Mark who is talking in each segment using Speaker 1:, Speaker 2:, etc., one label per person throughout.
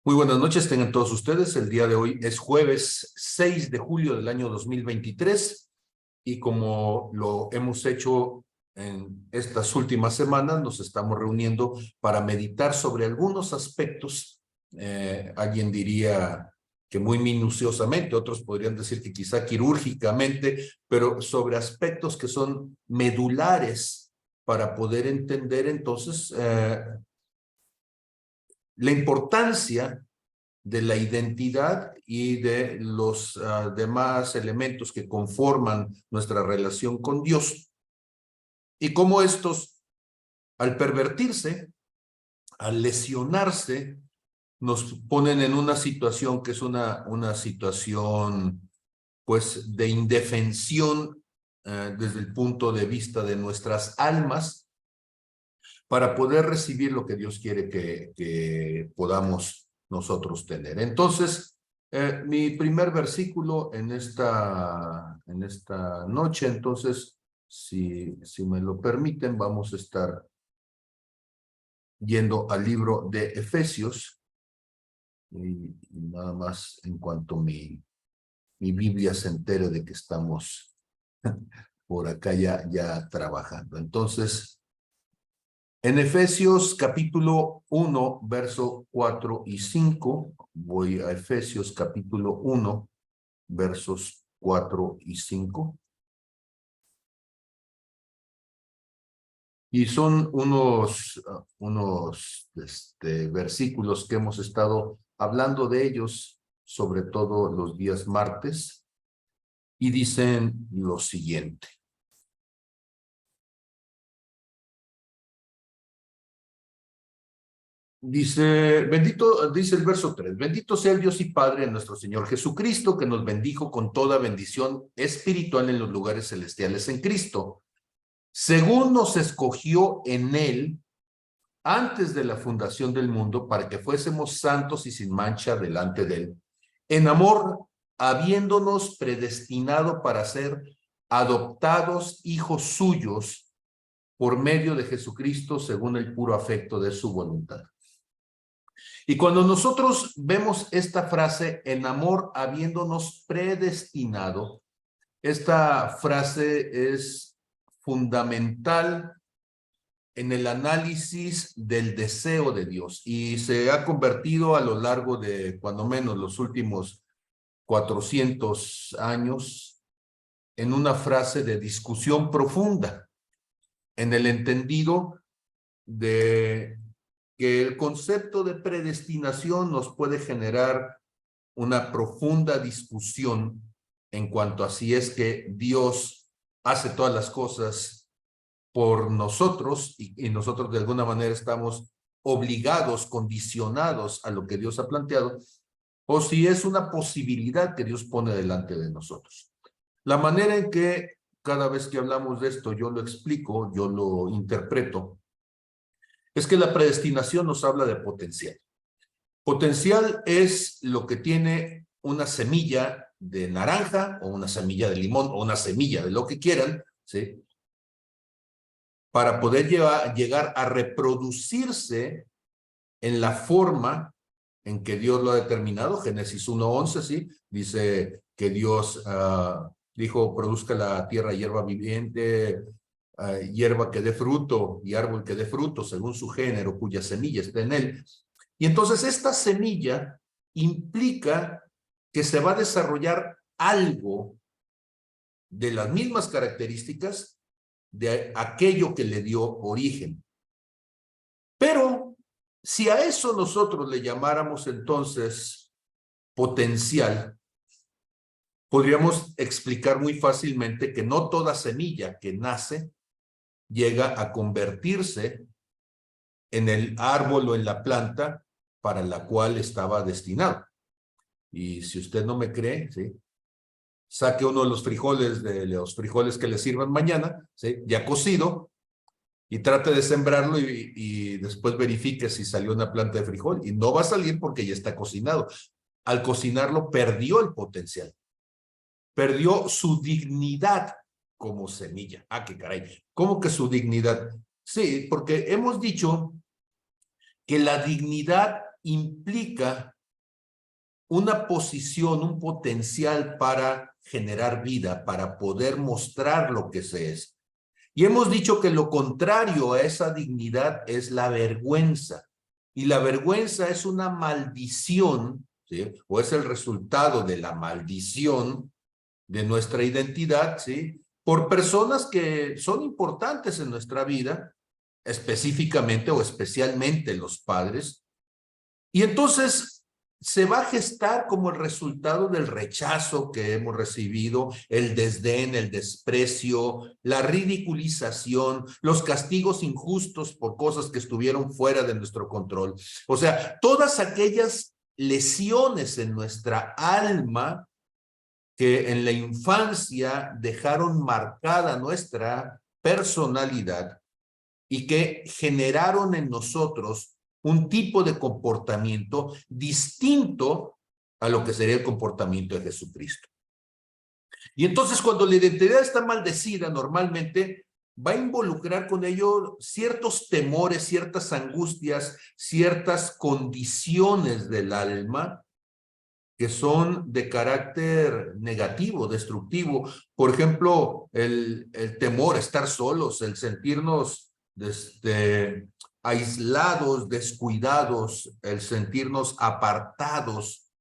Speaker 1: Muy buenas noches, tengan todos ustedes. El día de hoy es jueves 6 de julio del año 2023 y como lo hemos hecho en estas últimas semanas, nos estamos reuniendo para meditar sobre algunos aspectos. Alguien diría que muy minuciosamente, otros podrían decir que quizá quirúrgicamente, pero sobre aspectos que son medulares para poder entender entonces la importancia de la identidad y de los demás elementos que conforman nuestra relación con Dios y cómo estos, al pervertirse, al lesionarse, nos ponen en una situación que es una situación pues de indefensión desde el punto de vista de nuestras almas para poder recibir lo que Dios quiere que podamos nosotros tener. Entonces, mi primer versículo en esta noche, entonces, si me lo permiten, vamos a estar yendo al libro de Efesios, y nada más en cuanto mi Biblia se entere de que estamos por acá ya trabajando. Entonces, en Efesios capítulo 1, verso 4 y 5, voy a Efesios capítulo 1, versos 4 y 5. Y son unos versículos que hemos estado hablando de ellos, sobre todo los días martes, y dicen lo siguiente. Dice el verso 3, bendito sea el Dios y Padre de nuestro Señor Jesucristo, que nos bendijo con toda bendición espiritual en los lugares celestiales en Cristo, según nos escogió en Él antes de la fundación del mundo, para que fuésemos santos y sin mancha delante de Él, en amor, habiéndonos predestinado para ser adoptados hijos suyos por medio de Jesucristo, según el puro afecto de su voluntad. Y cuando nosotros vemos esta frase, en amor habiéndonos predestinado, esta frase es fundamental en el análisis del deseo de Dios y se ha convertido a lo largo de, cuando menos, los últimos 400 años en una frase de discusión profunda, en el entendido de que el concepto de predestinación nos puede generar una profunda discusión en cuanto a si es que Dios hace todas las cosas por nosotros y nosotros de alguna manera estamos obligados, condicionados a lo que Dios ha planteado, o si es una posibilidad que Dios pone delante de nosotros. La manera en que cada vez que hablamos de esto yo lo explico, yo lo interpreto, es que la predestinación nos habla de potencial. Potencial es lo que tiene una semilla de naranja o una semilla de limón o una semilla de lo que quieran, ¿sí? Para poder llegar a reproducirse en la forma en que Dios lo ha determinado. Génesis 1:11, ¿sí? Dice que Dios dijo, produzca la tierra hierba viviente, hierba que dé fruto y árbol que dé fruto según su género, cuya semilla está en él. Y entonces esta semilla implica que se va a desarrollar algo de las mismas características de aquello que le dio origen. Pero si a eso nosotros le llamáramos entonces potencial, podríamos explicar muy fácilmente que no toda semilla que nace llega a convertirse en el árbol o en la planta para la cual estaba destinado. Y si usted no me cree, ¿sí? Saque uno de los frijoles que le sirvan mañana, ¿sí? Ya cocido, y trate de sembrarlo y después verifique si salió una planta de frijol. Y no va a salir porque ya está cocinado. Al cocinarlo perdió el potencial. Perdió su dignidad como semilla. Ah, qué caray. ¿Cómo que su dignidad? Sí, porque hemos dicho que la dignidad implica una posición, un potencial para generar vida, para poder mostrar lo que se es. Y hemos dicho que lo contrario a esa dignidad es la vergüenza. Y la vergüenza es una maldición, ¿sí? O es el resultado de la maldición de nuestra identidad, ¿sí? Por personas que son importantes en nuestra vida, específicamente o especialmente los padres. Y entonces se va a gestar como el resultado del rechazo que hemos recibido, el desdén, el desprecio, la ridiculización, los castigos injustos por cosas que estuvieron fuera de nuestro control. O sea, todas aquellas lesiones en nuestra alma que en la infancia dejaron marcada nuestra personalidad y que generaron en nosotros un tipo de comportamiento distinto a lo que sería el comportamiento de Jesucristo. Y entonces cuando la identidad está maldecida, normalmente va a involucrar con ello ciertos temores, ciertas angustias, ciertas condiciones del alma que son de carácter negativo, destructivo. Por ejemplo, el temor a estar solos, el sentirnos aislados, descuidados, el sentirnos apartados,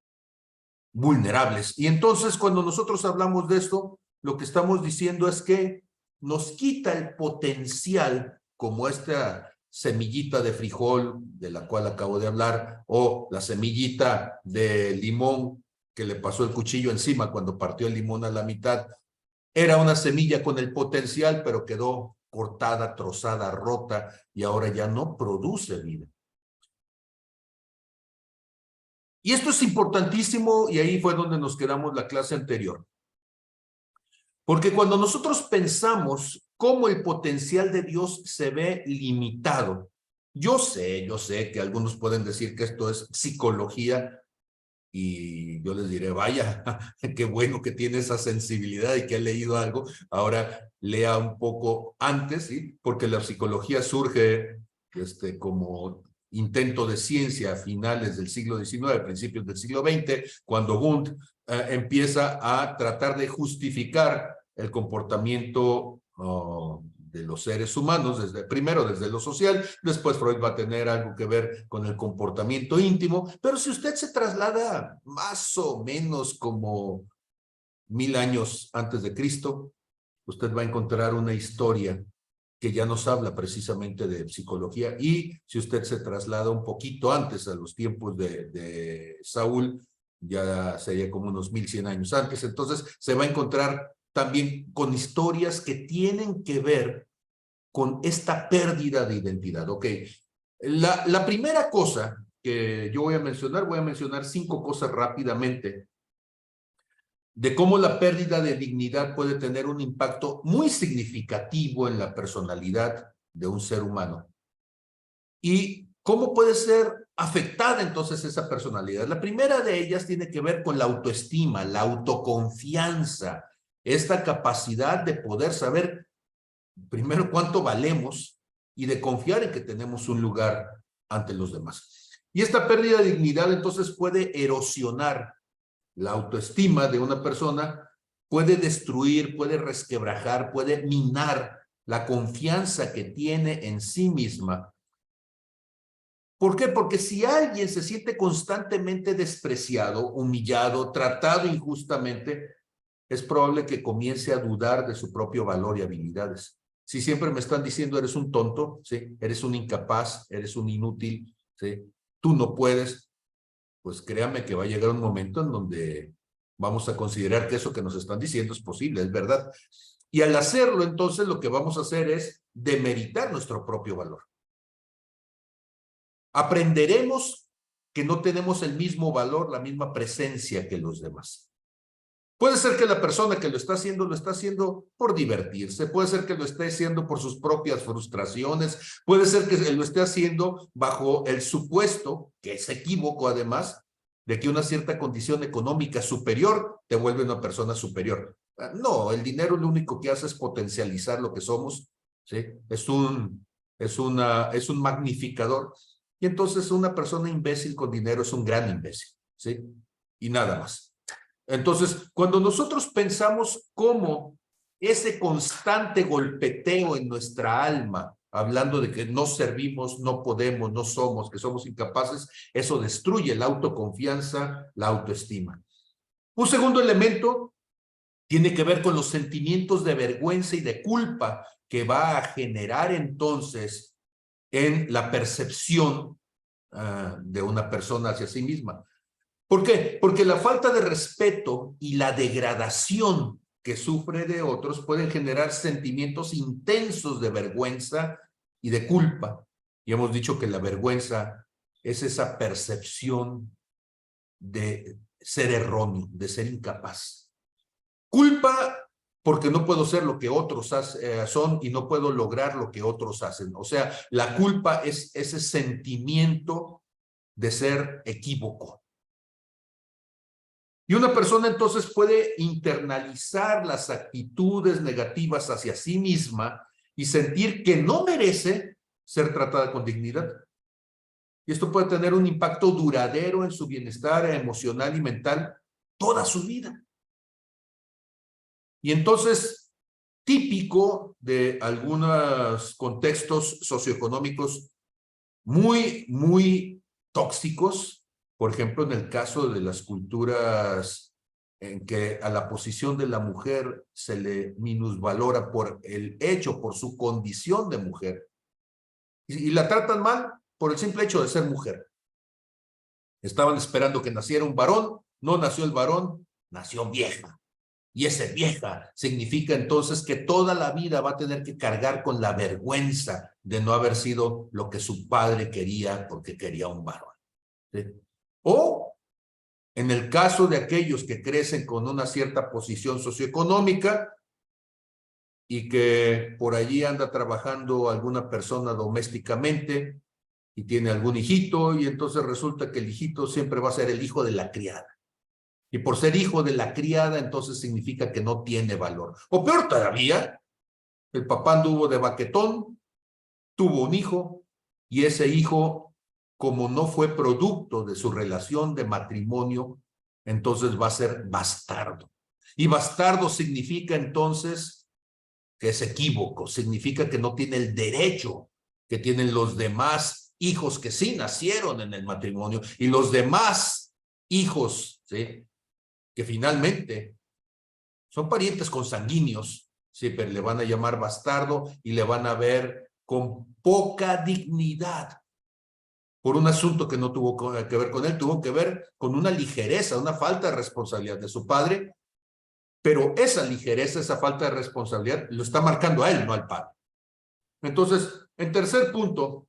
Speaker 1: vulnerables. Y entonces cuando nosotros hablamos de esto, lo que estamos diciendo es que nos quita el potencial, como esta semillita de frijol de la cual acabo de hablar, o la semillita de limón que le pasó el cuchillo encima cuando partió el limón a la mitad. Era una semilla con el potencial, pero quedó cortada, trozada, rota, y ahora ya no produce vida. Y esto es importantísimo, y ahí fue donde nos quedamos la clase anterior. Porque cuando nosotros pensamos cómo el potencial de Dios se ve limitado, yo sé que algunos pueden decir que esto es psicología, y yo les diré, vaya, qué bueno que tiene esa sensibilidad y que ha leído algo. Ahora lea un poco antes, ¿sí? Porque la psicología surge como intento de ciencia a finales del siglo XIX, principios del siglo XX, cuando Wundt empieza a tratar de justificar el comportamiento de los seres humanos, primero desde lo social, después Freud va a tener algo que ver con el comportamiento íntimo, pero si usted se traslada más o menos como 1000 años antes de Cristo, usted va a encontrar una historia que ya nos habla precisamente de psicología, y si usted se traslada un poquito antes, a los tiempos de Saúl, ya sería como unos 1100 años antes, entonces se va a encontrar también con historias que tienen que ver con esta pérdida de identidad. Ok, la primera cosa que yo voy a mencionar 5 cosas rápidamente de cómo la pérdida de dignidad puede tener un impacto muy significativo en la personalidad de un ser humano. Y cómo puede ser afectada entonces esa personalidad. La primera de ellas tiene que ver con la autoestima, la autoconfianza, esta capacidad de poder saber primero cuánto valemos y de confiar en que tenemos un lugar ante los demás. Y esta pérdida de dignidad entonces puede erosionar la autoestima de una persona, puede destruir, puede resquebrajar, puede minar la confianza que tiene en sí misma. ¿Por qué? Porque si alguien se siente constantemente despreciado, humillado, tratado injustamente, es probable que comience a dudar de su propio valor y habilidades. Si siempre me están diciendo eres un tonto, ¿sí? Eres un incapaz, eres un inútil, ¿sí? Tú no puedes, pues créame que va a llegar un momento en donde vamos a considerar que eso que nos están diciendo es posible, es verdad. Y al hacerlo, entonces, lo que vamos a hacer es demeritar nuestro propio valor. Aprenderemos que no tenemos el mismo valor, la misma presencia que los demás. Puede ser que la persona que lo está haciendo por divertirse, puede ser que lo esté haciendo por sus propias frustraciones, puede ser que lo esté haciendo bajo el supuesto, que es equívoco además, de que una cierta condición económica superior te vuelve una persona superior. No, el dinero lo único que hace es potencializar lo que somos, ¿sí? Es un magnificador. Y entonces una persona imbécil con dinero es un gran imbécil, ¿sí? y nada más. Entonces, cuando nosotros pensamos cómo ese constante golpeteo en nuestra alma, hablando de que no servimos, no podemos, no somos, que somos incapaces, eso destruye la autoconfianza, la autoestima. Un segundo elemento tiene que ver con los sentimientos de vergüenza y de culpa que va a generar entonces en la percepción de una persona hacia sí misma. ¿Por qué? Porque la falta de respeto y la degradación que sufre de otros pueden generar sentimientos intensos de vergüenza y de culpa. Y hemos dicho que la vergüenza es esa percepción de ser erróneo, de ser incapaz. Culpa porque no puedo ser lo que otros son y no puedo lograr lo que otros hacen. O sea, la culpa es ese sentimiento de ser equívoco. Y una persona entonces puede internalizar las actitudes negativas hacia sí misma y sentir que no merece ser tratada con dignidad. Y esto puede tener un impacto duradero en su bienestar emocional y mental toda su vida. Y entonces, típico de algunos contextos socioeconómicos muy tóxicos, por ejemplo, en el caso de las culturas en que a la posición de la mujer se le minusvalora por el hecho, por su condición de mujer, y la tratan mal por el simple hecho de ser mujer. Estaban esperando que naciera un varón, no nació el varón, nació vieja. Y ese vieja significa entonces que toda la vida va a tener que cargar con la vergüenza de no haber sido lo que su padre quería porque quería un varón. ¿Sí? O en el caso de aquellos que crecen con una cierta posición socioeconómica y que por allí anda trabajando alguna persona domésticamente y tiene algún hijito y entonces resulta que el hijito siempre va a ser el hijo de la criada. Y por ser hijo de la criada, entonces significa que no tiene valor. O peor todavía, el papá anduvo de baquetón, tuvo un hijo, y ese hijo, como no fue producto de su relación de matrimonio, entonces va a ser bastardo. Y bastardo significa entonces que es equívoco, significa que no tiene el derecho que tienen los demás hijos que sí nacieron en el matrimonio, y los demás hijos, ¿sí?, que finalmente son parientes consanguíneos, sí, pero le van a llamar bastardo y le van a ver con poca dignidad por un asunto que no tuvo que ver con él, tuvo que ver con una ligereza, una falta de responsabilidad de su padre, pero esa ligereza, esa falta de responsabilidad lo está marcando a él, no al padre. Entonces, en tercer punto,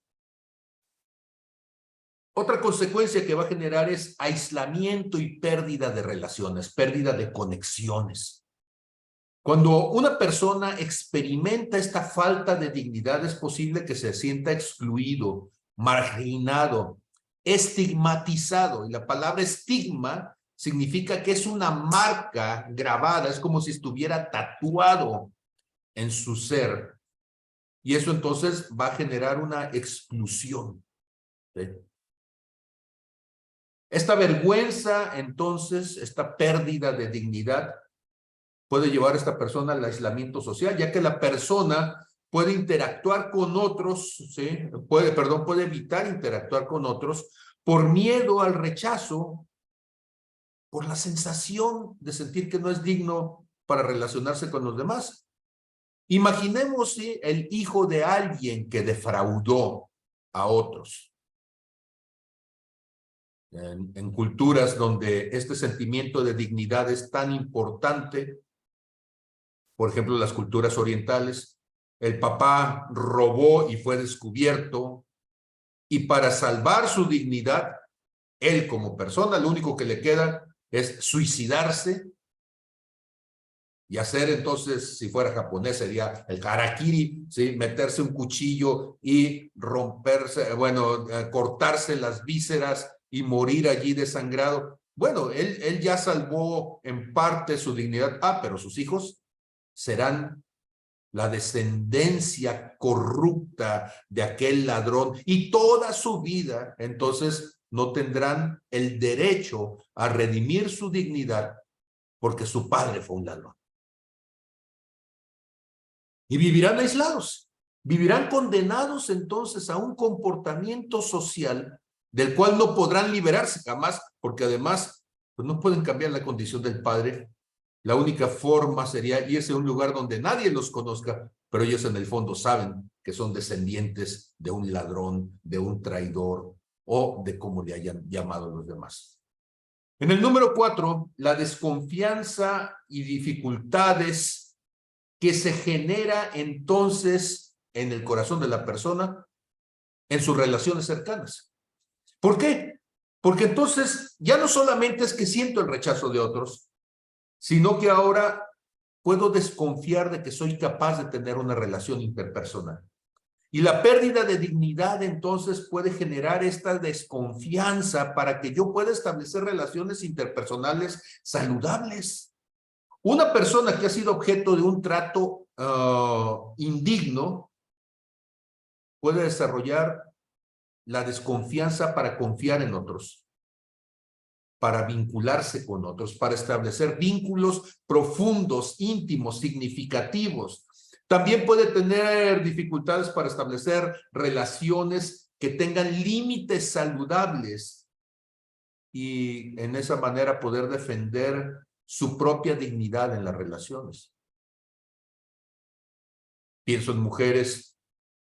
Speaker 1: otra consecuencia que va a generar es aislamiento y pérdida de relaciones, pérdida de conexiones. Cuando una persona experimenta esta falta de dignidad, es posible que se sienta excluido, marginado, estigmatizado. Y la palabra estigma significa que es una marca grabada, es como si estuviera tatuado en su ser. Y eso entonces va a generar una exclusión, ¿sí? Esta vergüenza, entonces, esta pérdida de dignidad puede llevar a esta persona al aislamiento social, ya que la persona puede interactuar con otros, ¿sí? Puede evitar interactuar con otros por miedo al rechazo, por la sensación de sentir que no es digno para relacionarse con los demás. Imaginemos, ¿sí?, el hijo de alguien que defraudó a otros. En culturas donde este sentimiento de dignidad es tan importante, por ejemplo, las culturas orientales, el papá robó y fue descubierto, y para salvar su dignidad, él como persona, lo único que le queda es suicidarse y hacer entonces, si fuera japonés, sería el harakiri, ¿sí?, meterse un cuchillo y romperse, bueno, cortarse las vísceras y morir allí desangrado. Bueno, él ya salvó en parte su dignidad. Pero sus hijos serán la descendencia corrupta de aquel ladrón y toda su vida, entonces no tendrán el derecho a redimir su dignidad porque su padre fue un ladrón. Y vivirán aislados, vivirán condenados entonces a un comportamiento social del cual no podrán liberarse jamás, porque además pues no pueden cambiar la condición del padre. La única forma sería irse a un lugar donde nadie los conozca, pero ellos en el fondo saben que son descendientes de un ladrón, de un traidor o de como le hayan llamado los demás. En el número 4, la desconfianza y dificultades que se genera entonces en el corazón de la persona en sus relaciones cercanas. ¿Por qué? Porque entonces ya no solamente es que siento el rechazo de otros, sino que ahora puedo desconfiar de que soy capaz de tener una relación interpersonal. Y la pérdida de dignidad entonces puede generar esta desconfianza para que yo pueda establecer relaciones interpersonales saludables. Una persona que ha sido objeto de un trato indigno puede desarrollar la desconfianza para confiar en otros, para vincularse con otros, para establecer vínculos profundos, íntimos, significativos. También puede tener dificultades para establecer relaciones que tengan límites saludables y en esa manera poder defender su propia dignidad en las relaciones. Pienso en mujeres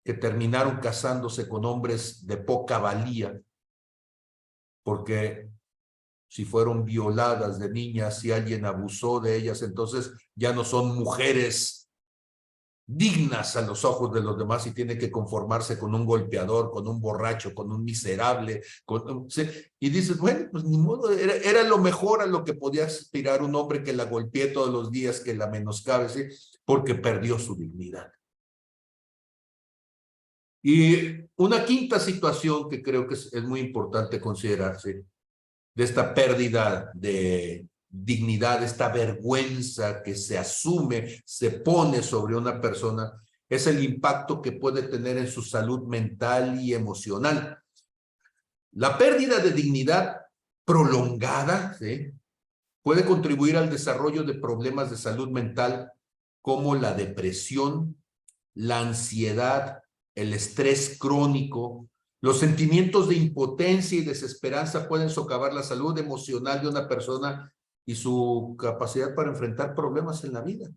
Speaker 1: que terminaron casándose con hombres de poca valía, porque si fueron violadas de niñas, si alguien abusó de ellas, entonces ya no son mujeres dignas a los ojos de los demás y tienen que conformarse con un golpeador, con un borracho, con un miserable. Y dices, bueno, pues ni modo, era lo mejor a lo que podía aspirar un hombre que la golpee todos los días, que la menoscabe, ¿sí? Porque perdió su dignidad. Y una quinta situación que creo que es muy importante considerarse, de esta pérdida de dignidad, esta vergüenza que se asume, se pone sobre una persona, es el impacto que puede tener en su salud mental y emocional. La pérdida de dignidad prolongada, ¿sí?, puede contribuir al desarrollo de problemas de salud mental como la depresión, la ansiedad, el estrés crónico. Los sentimientos de impotencia y desesperanza pueden socavar la salud emocional de una persona y su capacidad para enfrentar problemas en la vida.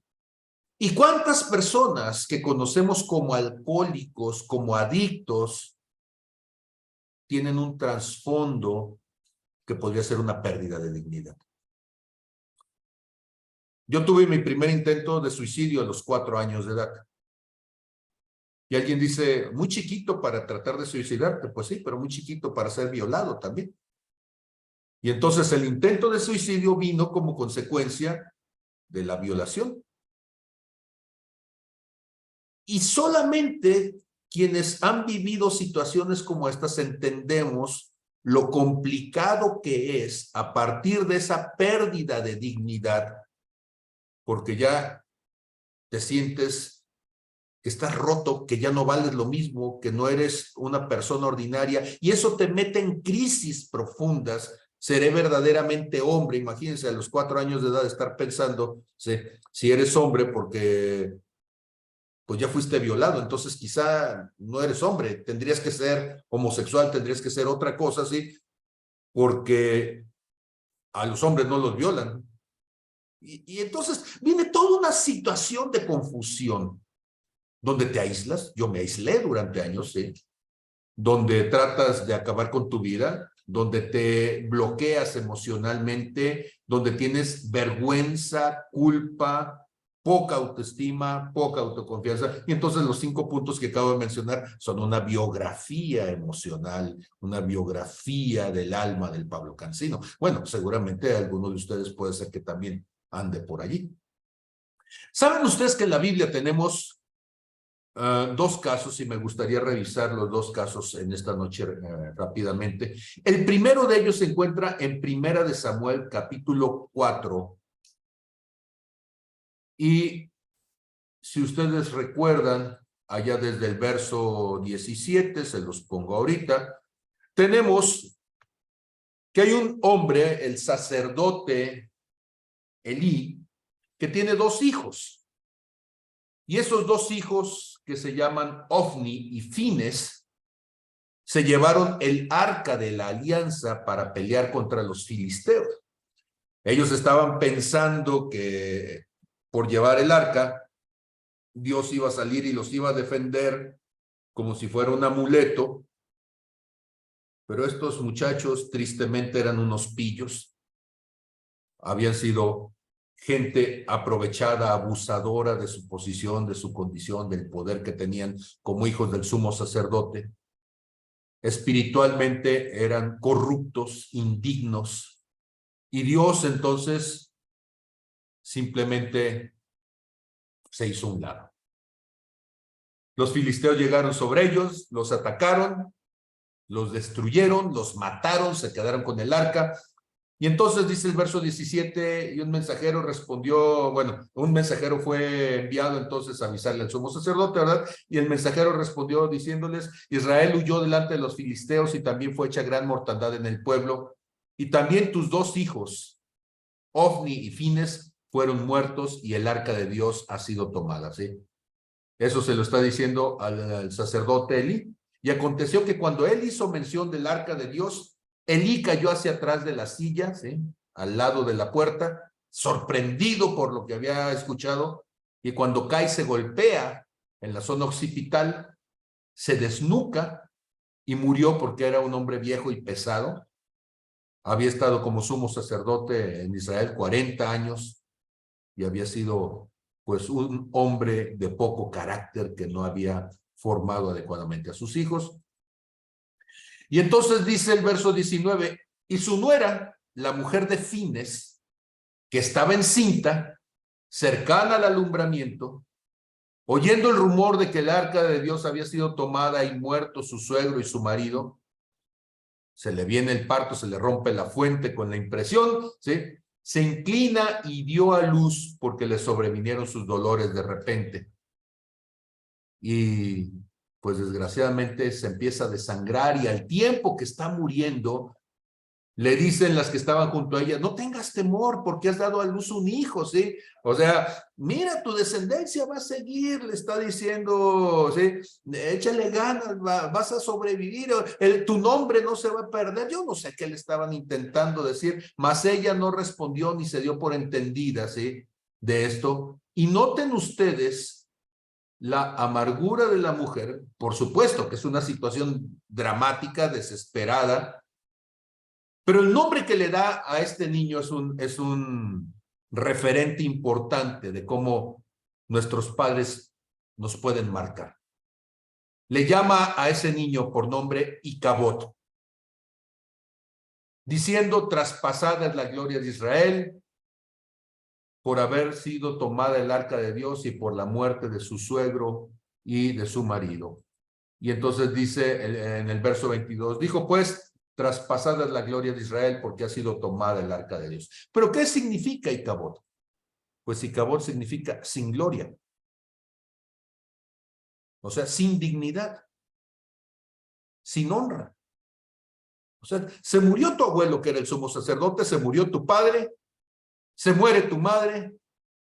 Speaker 1: ¿Y cuántas personas que conocemos como alcohólicos, como adictos, tienen un trasfondo que podría ser una pérdida de dignidad? Yo tuve mi primer intento de suicidio a los 4 años de edad. Y alguien dice, muy chiquito para tratar de suicidarte. Pues sí, pero muy chiquito para ser violado también. Y entonces el intento de suicidio vino como consecuencia de la violación. Y solamente quienes han vivido situaciones como estas entendemos lo complicado que es a partir de esa pérdida de dignidad, porque ya te sientes que estás roto, que ya no vales lo mismo, que no eres una persona ordinaria, y eso te mete en crisis profundas. ¿Seré verdaderamente hombre? Imagínense a los 4 años de edad estar pensando si eres hombre porque pues ya fuiste violado, entonces quizá no eres hombre, tendrías que ser homosexual, tendrías que ser otra cosa, ¿sí? Porque a los hombres no los violan. Y entonces viene toda una situación de confusión, donde te aíslas. Yo me aislé durante años, ¿sí?, donde tratas de acabar con tu vida, donde te bloqueas emocionalmente, donde tienes vergüenza, culpa, poca autoestima, poca autoconfianza. Y entonces los 5 puntos que acabo de mencionar son una biografía emocional, una biografía del alma del Pablo Cancino. Bueno, seguramente alguno de ustedes puede ser que también ande por allí. ¿Saben ustedes que en la Biblia tenemos 2 casos, y me gustaría revisar los 2 casos en esta noche rápidamente? El primero de ellos se encuentra en Primera de Samuel, capítulo 4. Y si ustedes recuerdan, allá desde el verso 17, se los pongo ahorita, tenemos que hay un hombre, el sacerdote Elí, que tiene dos hijos. Y esos dos hijos, que se llaman Ofni y Fines, se llevaron el arca de la alianza para pelear contra los filisteos. Ellos estaban pensando que por llevar el arca, Dios iba a salir y los iba a defender como si fuera un amuleto, pero estos muchachos tristemente eran unos pillos. Habían sido gente aprovechada, abusadora de su posición, de su condición, del poder que tenían como hijos del sumo sacerdote. Espiritualmente eran corruptos, indignos, y Dios entonces simplemente se hizo a un lado. Los filisteos llegaron sobre ellos, los atacaron, los destruyeron, los mataron, se quedaron con el arca. Y entonces dice el verso 17, y un mensajero respondió, bueno, un mensajero fue enviado entonces a avisarle al sumo sacerdote, ¿verdad? Y el mensajero respondió diciéndoles, Israel huyó delante de los filisteos y también fue hecha gran mortandad en el pueblo. Y también tus dos hijos, Ofni y Fines, fueron muertos y el arca de Dios ha sido tomada, ¿sí? Eso se lo está diciendo al sacerdote Elí. Y aconteció que cuando él hizo mención del arca de Dios, Elí cayó hacia atrás de la silla, ¿sí?, al lado de la puerta, sorprendido por lo que había escuchado, y cuando cae se golpea en la zona occipital, se desnuca y murió porque era un hombre viejo y pesado. Había estado como sumo sacerdote en Israel 40 años y había sido pues un hombre de poco carácter que no había formado adecuadamente a sus hijos. Y entonces dice el verso 19, y su nuera, la mujer de Fines, que estaba encinta, cercana al alumbramiento, oyendo el rumor de que el arca de Dios había sido tomada y muerto su suegro y su marido, se le viene el parto, se le rompe la fuente con la impresión, ¿sí?, se inclina y dio a luz porque le sobrevinieron sus dolores de repente. Y pues desgraciadamente se empieza a desangrar y al tiempo que está muriendo, le dicen las que estaban junto a ella, no tengas temor porque has dado a luz un hijo, ¿sí? O sea, mira, tu descendencia va a seguir, le está diciendo, ¿sí? Échale ganas, vas a sobrevivir, tu nombre no se va a perder. Yo no sé qué le estaban intentando decir, mas ella no respondió ni se dio por entendida, ¿sí?, de esto. Y noten ustedes la amargura de la mujer, por supuesto que es una situación dramática, desesperada, pero el nombre que le da a este niño es un referente importante de cómo nuestros padres nos pueden marcar. Le llama a ese niño por nombre Icabod, diciendo, traspasada es la gloria de Israel por haber sido tomada el arca de Dios y por la muerte de su suegro y de su marido. Y entonces dice en el verso 22, dijo pues, traspasada es la gloria de Israel porque ha sido tomada el arca de Dios. ¿Pero qué significa Icabod? Pues Icabod significa sin gloria. O sea, sin dignidad, sin honra. O sea, se murió tu abuelo que era el sumo sacerdote, se murió tu padre, se muere tu madre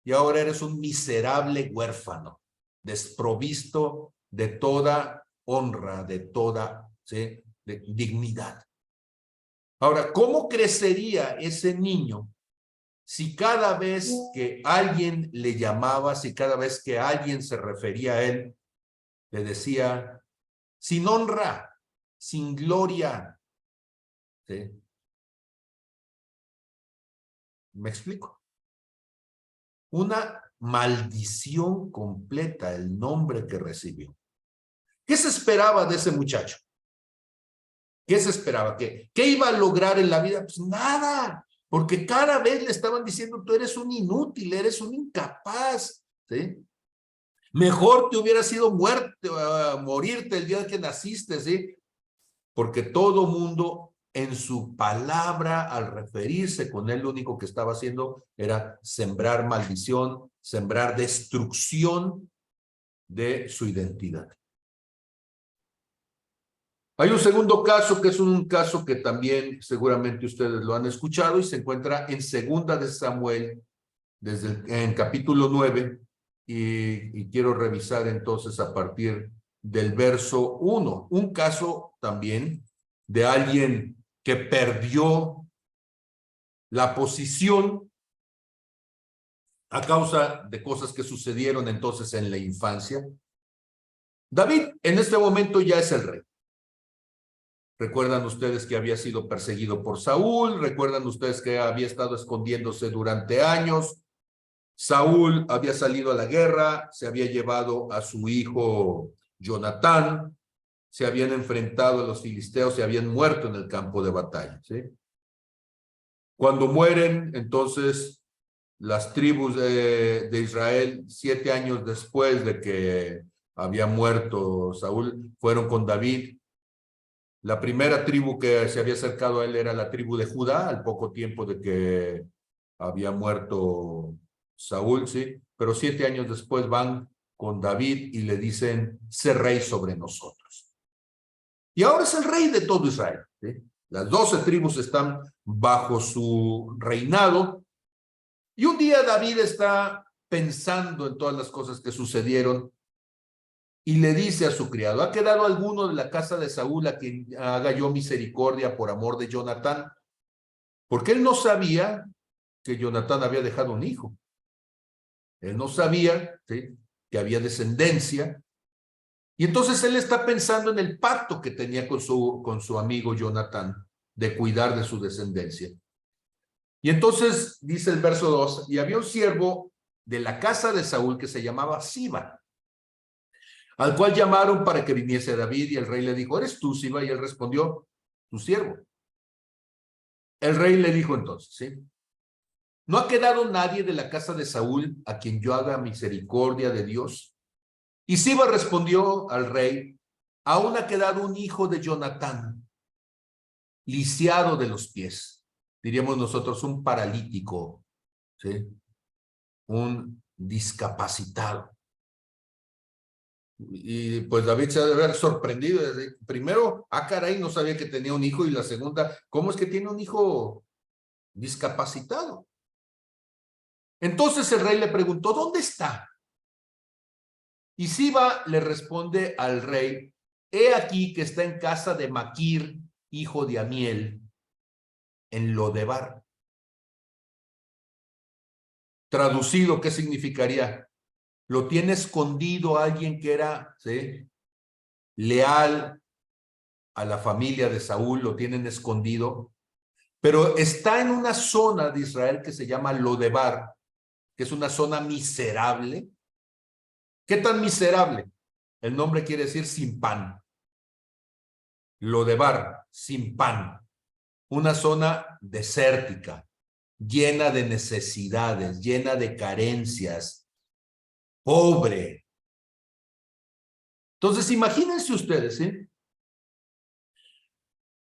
Speaker 1: y ahora eres un miserable huérfano, desprovisto de toda honra, de toda, ¿sí?, de dignidad. Ahora, ¿cómo crecería ese niño si cada vez que alguien le llamaba, si cada vez que alguien se refería a él, le decía, sin honra, sin gloria? ¿Sí? ¿Me explico? Una maldición completa el nombre que recibió. ¿Qué se esperaba de ese muchacho? ¿Qué se esperaba? ¿Qué iba a lograr en la vida? Pues nada, porque cada vez le estaban diciendo, tú eres un inútil, eres un incapaz, ¿sí? Mejor te hubiera sido morirte el día que naciste, ¿sí? Porque todo mundo en su palabra, al referirse con él, lo único que estaba haciendo era sembrar maldición, sembrar destrucción de su identidad. Hay un segundo caso que es un caso que también seguramente ustedes lo han escuchado y se encuentra en Segunda de Samuel, en capítulo 9, y quiero revisar entonces a partir del verso 1. Un caso también de alguien que perdió la posición a causa de cosas que sucedieron entonces en la infancia. David en este momento ya es el rey. Recuerdan ustedes que había sido perseguido por Saúl, recuerdan ustedes que había estado escondiéndose durante años. Saúl había salido a la guerra, se había llevado a su hijo Jonatán, se habían enfrentado a los filisteos, se habían muerto en el campo de batalla, ¿sí? Cuando mueren, entonces, las tribus de Israel, 7 años después de que había muerto Saúl, fueron con David. La primera tribu que se había acercado a él era la tribu de Judá, al poco tiempo de que había muerto Saúl, ¿sí? Pero 7 años después van con David y le dicen, sé rey sobre nosotros. Y ahora es el rey de todo Israel, ¿sí? Las 12 tribus están bajo su reinado. Y un día David está pensando en todas las cosas que sucedieron y le dice a su criado, ¿ha quedado alguno de la casa de Saúl a quien haga yo misericordia por amor de Jonatán? Porque él no sabía que Jonatán había dejado un hijo. Él no sabía, ¿sí?, que había descendencia. Y entonces él está pensando en el pacto que tenía con su amigo Jonatán de cuidar de su descendencia. Y entonces dice el verso 2, y había un siervo de la casa de Saúl que se llamaba Siba, al cual llamaron para que viniese David, y el rey le dijo, ¿eres tú, Siba? Y él respondió, tu siervo. El rey le dijo entonces, ¿sí?, ¿no ha quedado nadie de la casa de Saúl a quien yo haga misericordia de Dios? Y Siba respondió al rey, aún ha quedado un hijo de Jonatán, lisiado de los pies. Diríamos nosotros un paralítico, ¿sí?, un discapacitado. Y pues David se ha de haber sorprendido. Primero, caray, no sabía que tenía un hijo, y la segunda, ¿cómo es que tiene un hijo discapacitado? Entonces el rey le preguntó, ¿dónde está? Y Siba le responde al rey, he aquí que está en casa de Maquir, hijo de Amiel, en Lodebar. Traducido, ¿qué significaría? Lo tiene escondido alguien que era, ¿sí?, leal a la familia de Saúl, lo tienen escondido, pero está en una zona de Israel que se llama Lodebar, que es una zona miserable. ¿Qué tan miserable? El nombre quiere decir sin pan. Lodebar, sin pan. Una zona desértica, llena de necesidades, llena de carencias, pobre. Entonces, imagínense ustedes, ¿sí?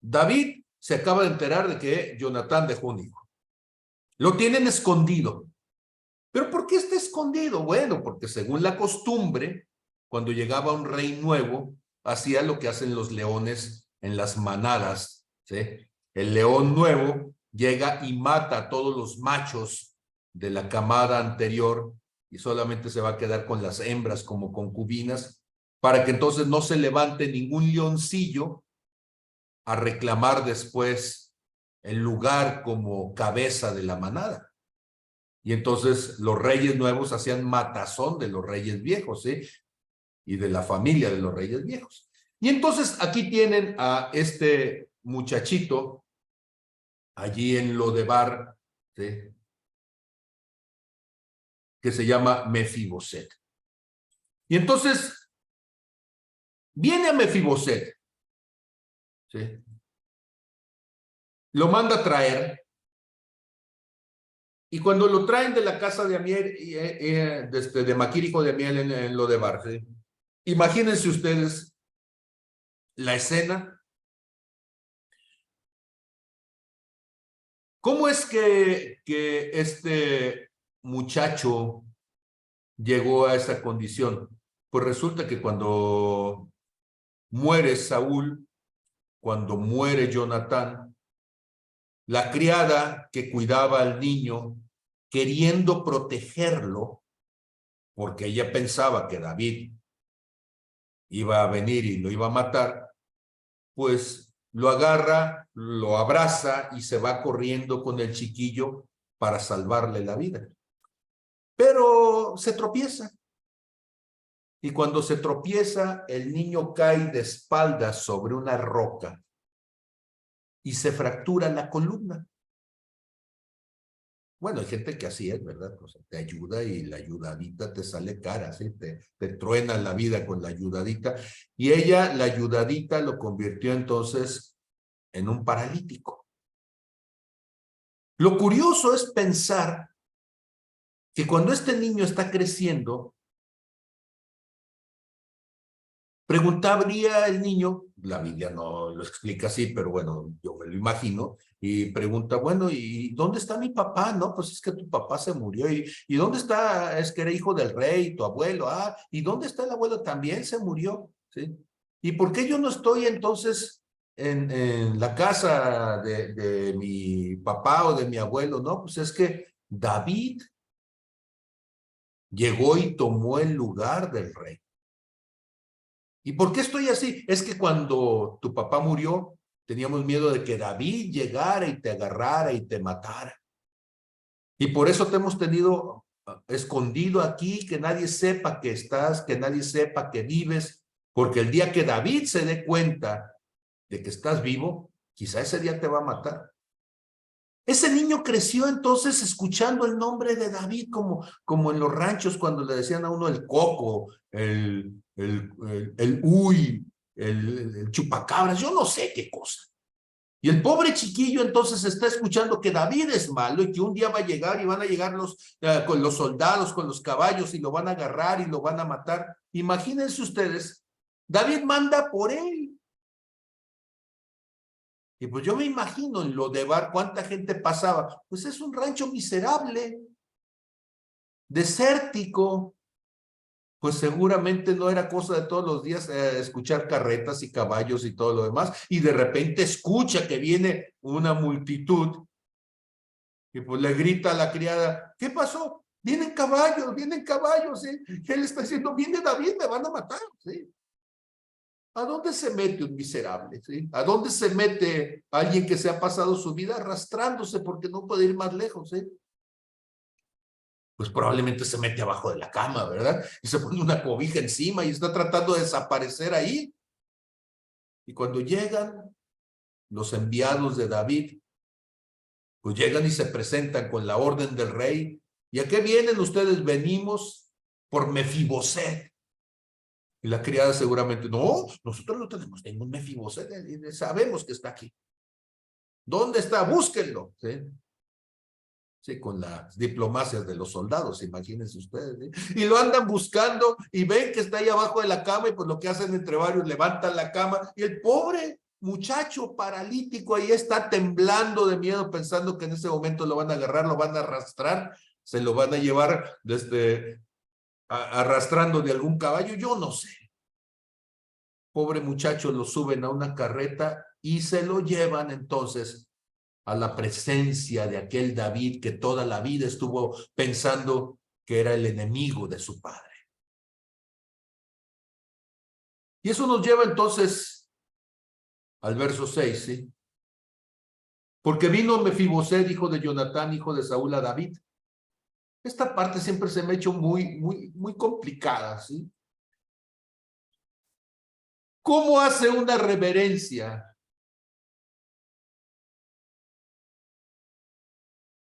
Speaker 1: David se acaba de enterar de que Jonatán dejó un hijo. Lo tienen escondido. ¿Pero por qué está escondido? Bueno, porque según la costumbre, cuando llegaba un rey nuevo, hacía lo que hacen los leones en las manadas, ¿sí? El león nuevo llega y mata a todos los machos de la camada anterior y solamente se va a quedar con las hembras como concubinas, para que entonces no se levante ningún leoncillo a reclamar después el lugar como cabeza de la manada. Y entonces los reyes nuevos hacían matazón de los reyes viejos, ¿sí?, y de la familia de los reyes viejos. Y entonces aquí tienen a este muchachito allí en Lodebar, ¿sí?, que se llama Mefiboset. Y entonces viene a Mefiboset, ¿sí?, lo manda a traer, y cuando lo traen de la casa de Amiel, de Maquir, hijo de Amiel, en Lodebar, ¿sí?, imagínense ustedes la escena. ¿Cómo es que este muchacho llegó a esa condición? Pues resulta que cuando muere Saúl, cuando muere Jonatán, la criada que cuidaba al niño, queriendo protegerlo, porque ella pensaba que David iba a venir y lo iba a matar, pues lo agarra, lo abraza y se va corriendo con el chiquillo para salvarle la vida. Pero se tropieza. Y cuando se tropieza, el niño cae de espaldas sobre una roca y se fractura la columna. Bueno, hay gente que así es, ¿verdad? O sea, te ayuda y la ayudadita te sale cara, ¿sí? Te truena la vida con la ayudadita. Y ella, la ayudadita, lo convirtió entonces en un paralítico. Lo curioso es pensar que cuando este niño está creciendo, preguntaría el niño, la Biblia no lo explica así, pero bueno, yo me lo imagino, y pregunta, bueno, ¿y dónde está mi papá? No, pues es que tu papá se murió. ¿Y dónde está? Es que era hijo del rey, tu abuelo. Ah, ¿y dónde está el abuelo? También se murió, ¿sí? ¿Y por qué yo no estoy entonces en la casa de mi papá o de mi abuelo? No, pues es que David llegó y tomó el lugar del rey. ¿Y por qué estoy así? Es que cuando tu papá murió, teníamos miedo de que David llegara y te agarrara y te matara. Y por eso te hemos tenido escondido aquí, que nadie sepa que estás, que nadie sepa que vives, porque el día que David se dé cuenta de que estás vivo, quizá ese día te va a matar. Ese niño creció entonces escuchando el nombre de David como en los ranchos cuando le decían a uno el coco, el uy, el chupacabras, yo no sé qué cosa. Y el pobre chiquillo entonces está escuchando que David es malo y que un día va a llegar y van a llegar con los soldados, con los caballos y lo van a agarrar y lo van a matar. Imagínense ustedes, David manda por él. Y pues yo me imagino en lo de Bar cuánta gente pasaba. Pues es un rancho miserable, desértico. Pues seguramente no era cosa de todos los días escuchar carretas y caballos y todo lo demás. Y de repente escucha que viene una multitud y pues le grita a la criada, ¿qué pasó? Vienen caballos, ¿sí? Y él está diciendo, viene David, me van a matar, ¿sí? ¿A dónde se mete un miserable? ¿Sí? ¿A dónde se mete alguien que se ha pasado su vida arrastrándose porque no puede ir más lejos? ¿Sí? Pues probablemente se mete abajo de la cama, ¿verdad? Y se pone una cobija encima y está tratando de desaparecer ahí. Y cuando llegan los enviados de David, pues llegan y se presentan con la orden del rey. ¿Y a qué vienen ustedes? Venimos por Mefiboset. Y la criada seguramente, no, nosotros no tenemos ningún Mefiboset, sabemos que está aquí. ¿Dónde está? Búsquenlo. ¿Sí? Sí, con las diplomacias de los soldados, imagínense ustedes. ¿Sí? Y lo andan buscando y ven que está ahí abajo de la cama y pues lo que hacen entre varios, levantan la cama y el pobre muchacho paralítico ahí está temblando de miedo pensando que en ese momento lo van a agarrar, lo van a arrastrar, se lo van a llevar arrastrando de algún caballo, yo no sé. Pobre muchacho lo suben a una carreta y se lo llevan entonces a la presencia de aquel David que toda la vida estuvo pensando que era el enemigo de su padre. Y eso nos lleva entonces al verso 6, ¿sí? Porque vino Mefiboset, hijo de Jonatán, hijo de Saúl, a David. Esta parte siempre se me ha hecho muy complicada, ¿sí? ¿Cómo hace una reverencia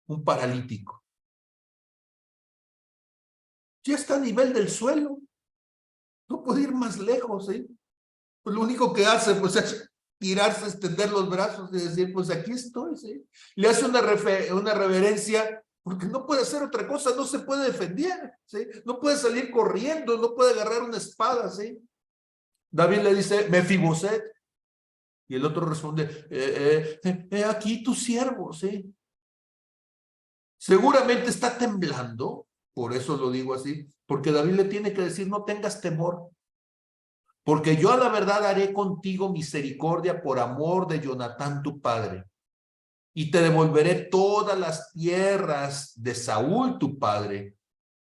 Speaker 1: un paralítico? Ya está a nivel del suelo. No puede ir más lejos, ¿sí? Pues lo único que hace, pues, es tirarse, extender los brazos y decir, pues aquí estoy, ¿sí? Le hace una reverencia porque no puede hacer otra cosa, no se puede defender, ¿sí? No puede salir corriendo, no puede agarrar una espada, ¿sí? David le dice, Mefiboset, y el otro responde, aquí tu siervo, ¿sí? Seguramente está temblando, por eso lo digo así, porque David le tiene que decir, no tengas temor, porque yo a la verdad haré contigo misericordia por amor de Jonatán tu padre, y te devolveré todas las tierras de Saúl tu padre,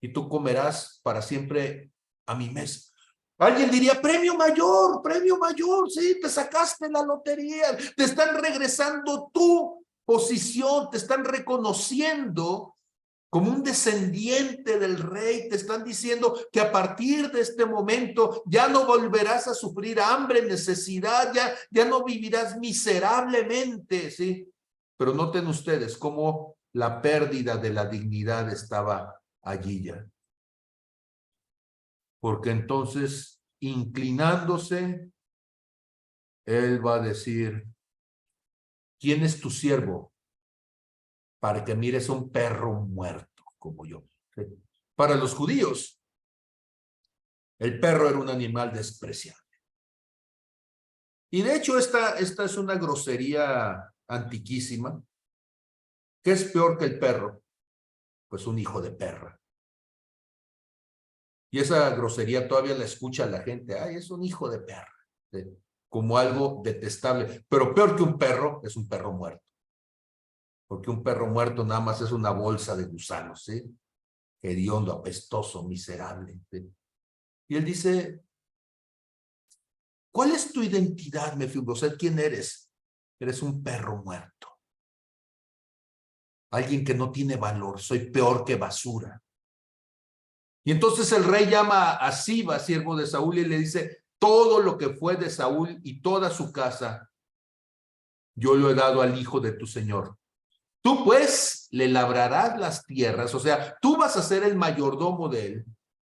Speaker 1: y tú comerás para siempre a mi mesa. Alguien diría, premio mayor, sí, te sacaste la lotería, te están regresando tu posición, te están reconociendo como un descendiente del rey, te están diciendo que a partir de este momento ya no volverás a sufrir hambre, necesidad, ya no vivirás miserablemente, ¿sí? Pero noten ustedes cómo la pérdida de la dignidad estaba allí ya. Porque entonces, inclinándose, él va a decir, ¿quién es tu siervo para que mires a un perro muerto como yo? ¿Sí? Para los judíos, el perro era un animal despreciable. Y de hecho, esta es una grosería antiquísima. ¿Qué es peor que el perro? Pues un hijo de perra. Y esa grosería todavía la escucha la gente. Ay, es un hijo de perra. ¿Sí? Como algo detestable. Pero peor que un perro es un perro muerto. Porque un perro muerto nada más es una bolsa de gusanos, ¿sí? Hediondo, apestoso, miserable. ¿Sí? Y él dice, ¿cuál es tu identidad, Mefiboset? ¿Quién eres? Eres un perro muerto. Alguien que no tiene valor. Soy peor que basura. Y entonces el rey llama a Siba, siervo de Saúl, y le dice, todo lo que fue de Saúl y toda su casa, yo lo he dado al hijo de tu señor. Tú pues le labrarás las tierras, o sea, tú vas a ser el mayordomo de él,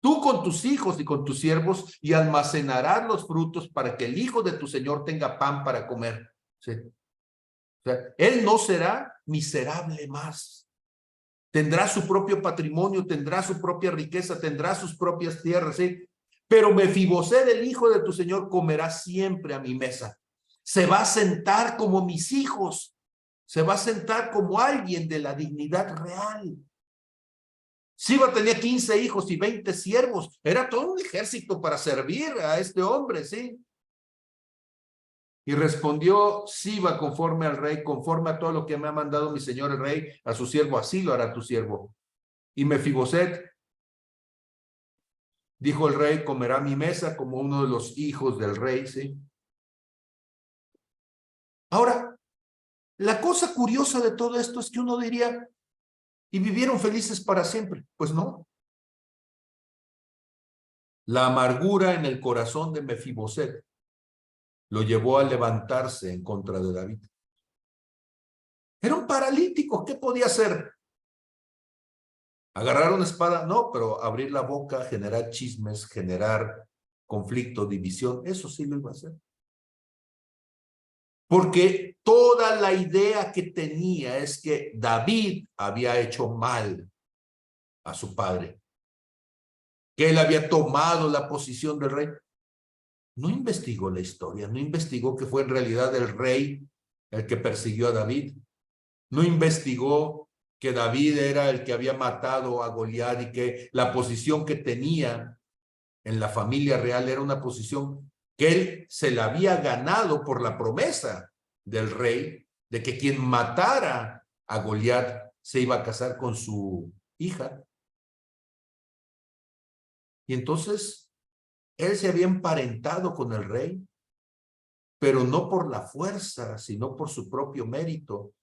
Speaker 1: tú con tus hijos y con tus siervos, y almacenarás los frutos para que el hijo de tu señor tenga pan para comer. ¿Sí? O sea, él no será miserable más. Tendrá su propio patrimonio, tendrá su propia riqueza, tendrá sus propias tierras, ¿sí? Pero Mefiboset, el hijo de tu señor, comerá siempre a mi mesa. Se va a sentar como mis hijos. Se va a sentar como alguien de la dignidad real. Siba tenía 15 hijos y 20 siervos. Era todo un ejército para servir a este hombre, ¿sí? Y respondió Siba conforme al rey, conforme a todo lo que me ha mandado mi señor el rey, a su siervo, así lo hará tu siervo. Y Mefiboset, dijo el rey, comerá mi mesa como uno de los hijos del rey, ¿sí? Ahora, la cosa curiosa de todo esto es que uno diría, ¿y vivieron felices para siempre? Pues no. La amargura en el corazón de Mefiboset lo llevó a levantarse en contra de David. Era un paralítico, ¿qué podía hacer? ¿Agarrar una espada? No, pero abrir la boca, generar chismes, generar conflicto, división, eso sí lo iba a hacer. Porque toda la idea que tenía es que David había hecho mal a su padre, que él había tomado la posición del rey. No investigó la historia, no investigó que fue en realidad el rey el que persiguió a David, no investigó que David era el que había matado a Goliat y que la posición que tenía en la familia real era una posición que él se la había ganado por la promesa del rey de que quien matara a Goliat se iba a casar con su hija. Y entonces él se había emparentado con el rey, pero no por la fuerza, sino por su propio mérito.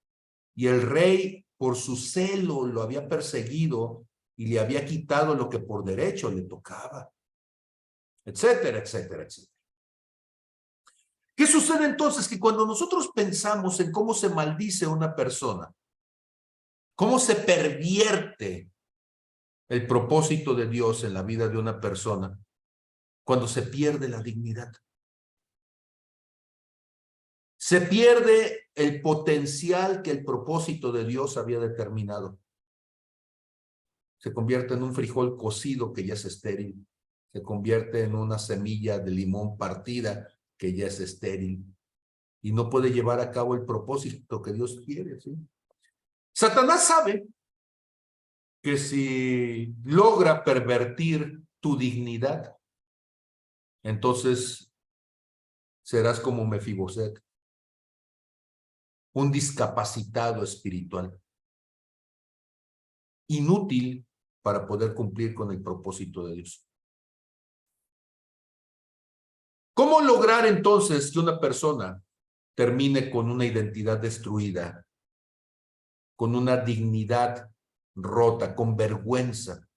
Speaker 1: Y el rey, por su celo, lo había perseguido y le había quitado lo que por derecho le tocaba, etcétera, etcétera, etcétera. ¿Qué sucede entonces? Que cuando nosotros pensamos en cómo se maldice a una persona, cómo se pervierte el propósito de Dios en la vida de una persona, cuando se pierde la dignidad, se pierde el potencial que el propósito de Dios había determinado. Se convierte en un frijol cocido que ya es estéril, se convierte en una semilla de limón partida que ya es estéril y no puede llevar a cabo el propósito que Dios quiere, ¿sí? Satanás sabe que si logra pervertir tu dignidad, entonces serás como Mefiboset, un discapacitado espiritual, inútil para poder cumplir con el propósito de Dios. ¿Cómo lograr entonces que una persona termine con una identidad destruida, con una dignidad rota, con vergüenza?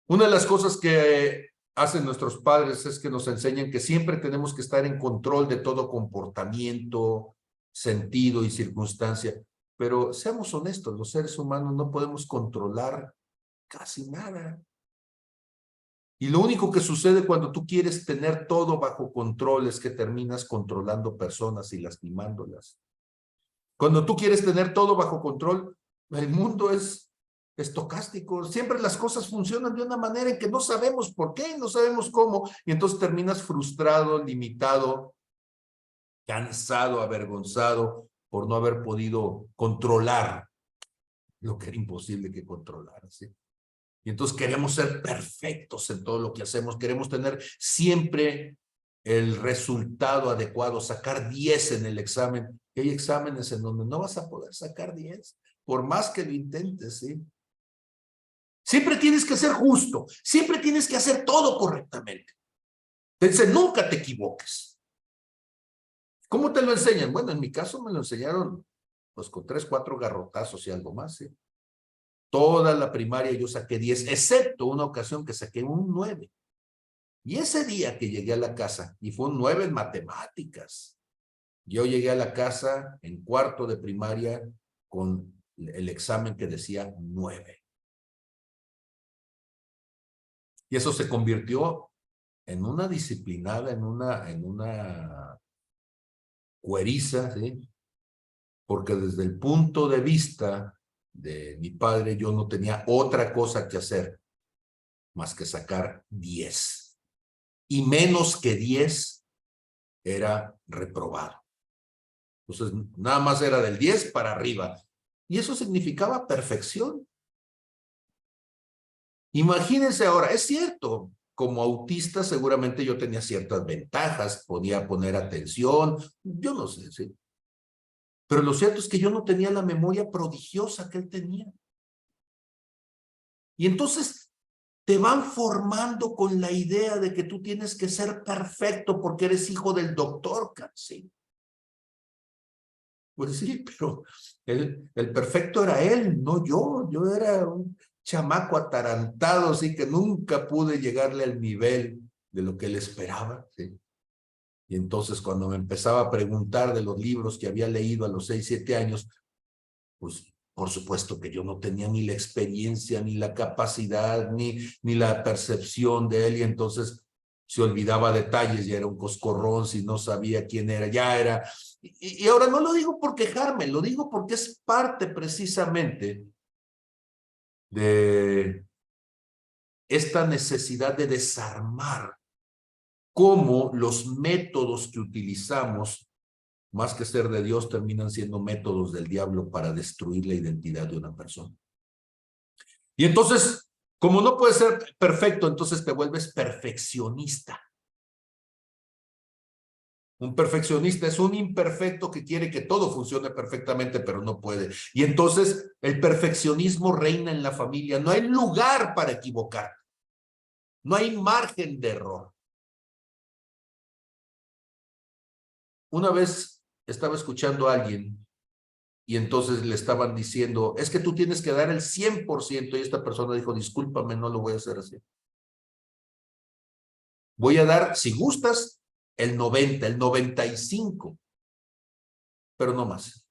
Speaker 1: Una de las cosas que hacen nuestros padres es que nos enseñan que siempre tenemos que estar en control de todo comportamiento, sentido y circunstancia. Pero seamos honestos, los seres humanos no podemos controlar casi nada. Y lo único que sucede cuando tú quieres tener todo bajo control es que terminas controlando personas y lastimándolas. Cuando tú quieres tener todo bajo control, el mundo es estocástico. Siempre las cosas funcionan de una manera en que no sabemos por qué, no sabemos cómo, y entonces terminas frustrado, limitado, cansado, avergonzado por no haber podido controlar lo que era imposible que controlara, ¿sí? Y entonces queremos ser perfectos en todo lo que hacemos, queremos tener siempre el resultado adecuado, sacar 10 en el examen. Y hay exámenes en donde no vas a poder sacar 10, por más que lo intentes, ¿sí? Siempre tienes que ser justo, siempre tienes que hacer todo correctamente. Entonces, nunca te equivoques. ¿Cómo te lo enseñan? Bueno, en mi caso me lo enseñaron pues con 3, 4 garrotazos y algo más, ¿sí? Toda la primaria yo saqué 10, excepto una ocasión que saqué un 9. Y ese día que llegué a la casa, y fue un 9 en matemáticas, yo llegué a la casa en cuarto de primaria con el examen que decía 9. Y eso se convirtió en una disciplinada, en una cueriza, ¿sí? Porque desde el punto de vista de mi padre, yo no tenía otra cosa que hacer más que sacar 10. Y menos que 10 era reprobado. Entonces, nada más era del 10 para arriba. Y eso significaba perfección. Imagínense ahora, es cierto, como autista seguramente yo tenía ciertas ventajas, podía poner atención, yo no sé, ¿sí? Pero lo cierto es que yo no tenía la memoria prodigiosa que él tenía. Y entonces te van formando con la idea de que tú tienes que ser perfecto porque eres hijo del doctor, ¿sí? Pues sí, pero el perfecto era él, no yo. Yo era un chamaco atarantado, así que nunca pude llegarle al nivel de lo que él esperaba, ¿sí? Y entonces cuando me empezaba a preguntar de los libros que había leído a los 6, 7 años, pues por supuesto que yo no tenía ni la experiencia, ni la capacidad, ni la percepción de él, y entonces se olvidaba detalles, ya era un coscorrón, si no sabía quién era, ya era. Y ahora no lo digo por quejarme, lo digo porque es parte precisamente de esta necesidad de desarmar cómo los métodos que utilizamos, más que ser de Dios, terminan siendo métodos del diablo para destruir la identidad de una persona. Y entonces, como no puedes ser perfecto, entonces te vuelves perfeccionista. Un perfeccionista es un imperfecto que quiere que todo funcione perfectamente, pero no puede. Y entonces el perfeccionismo reina en la familia. No hay lugar para equivocar. No hay margen de error. Una vez estaba escuchando a alguien y entonces le estaban diciendo, es que tú tienes que dar el 100%, y esta persona dijo, discúlpame, no lo voy a hacer así. Voy a dar, si gustas, el 90, el 95, pero no más.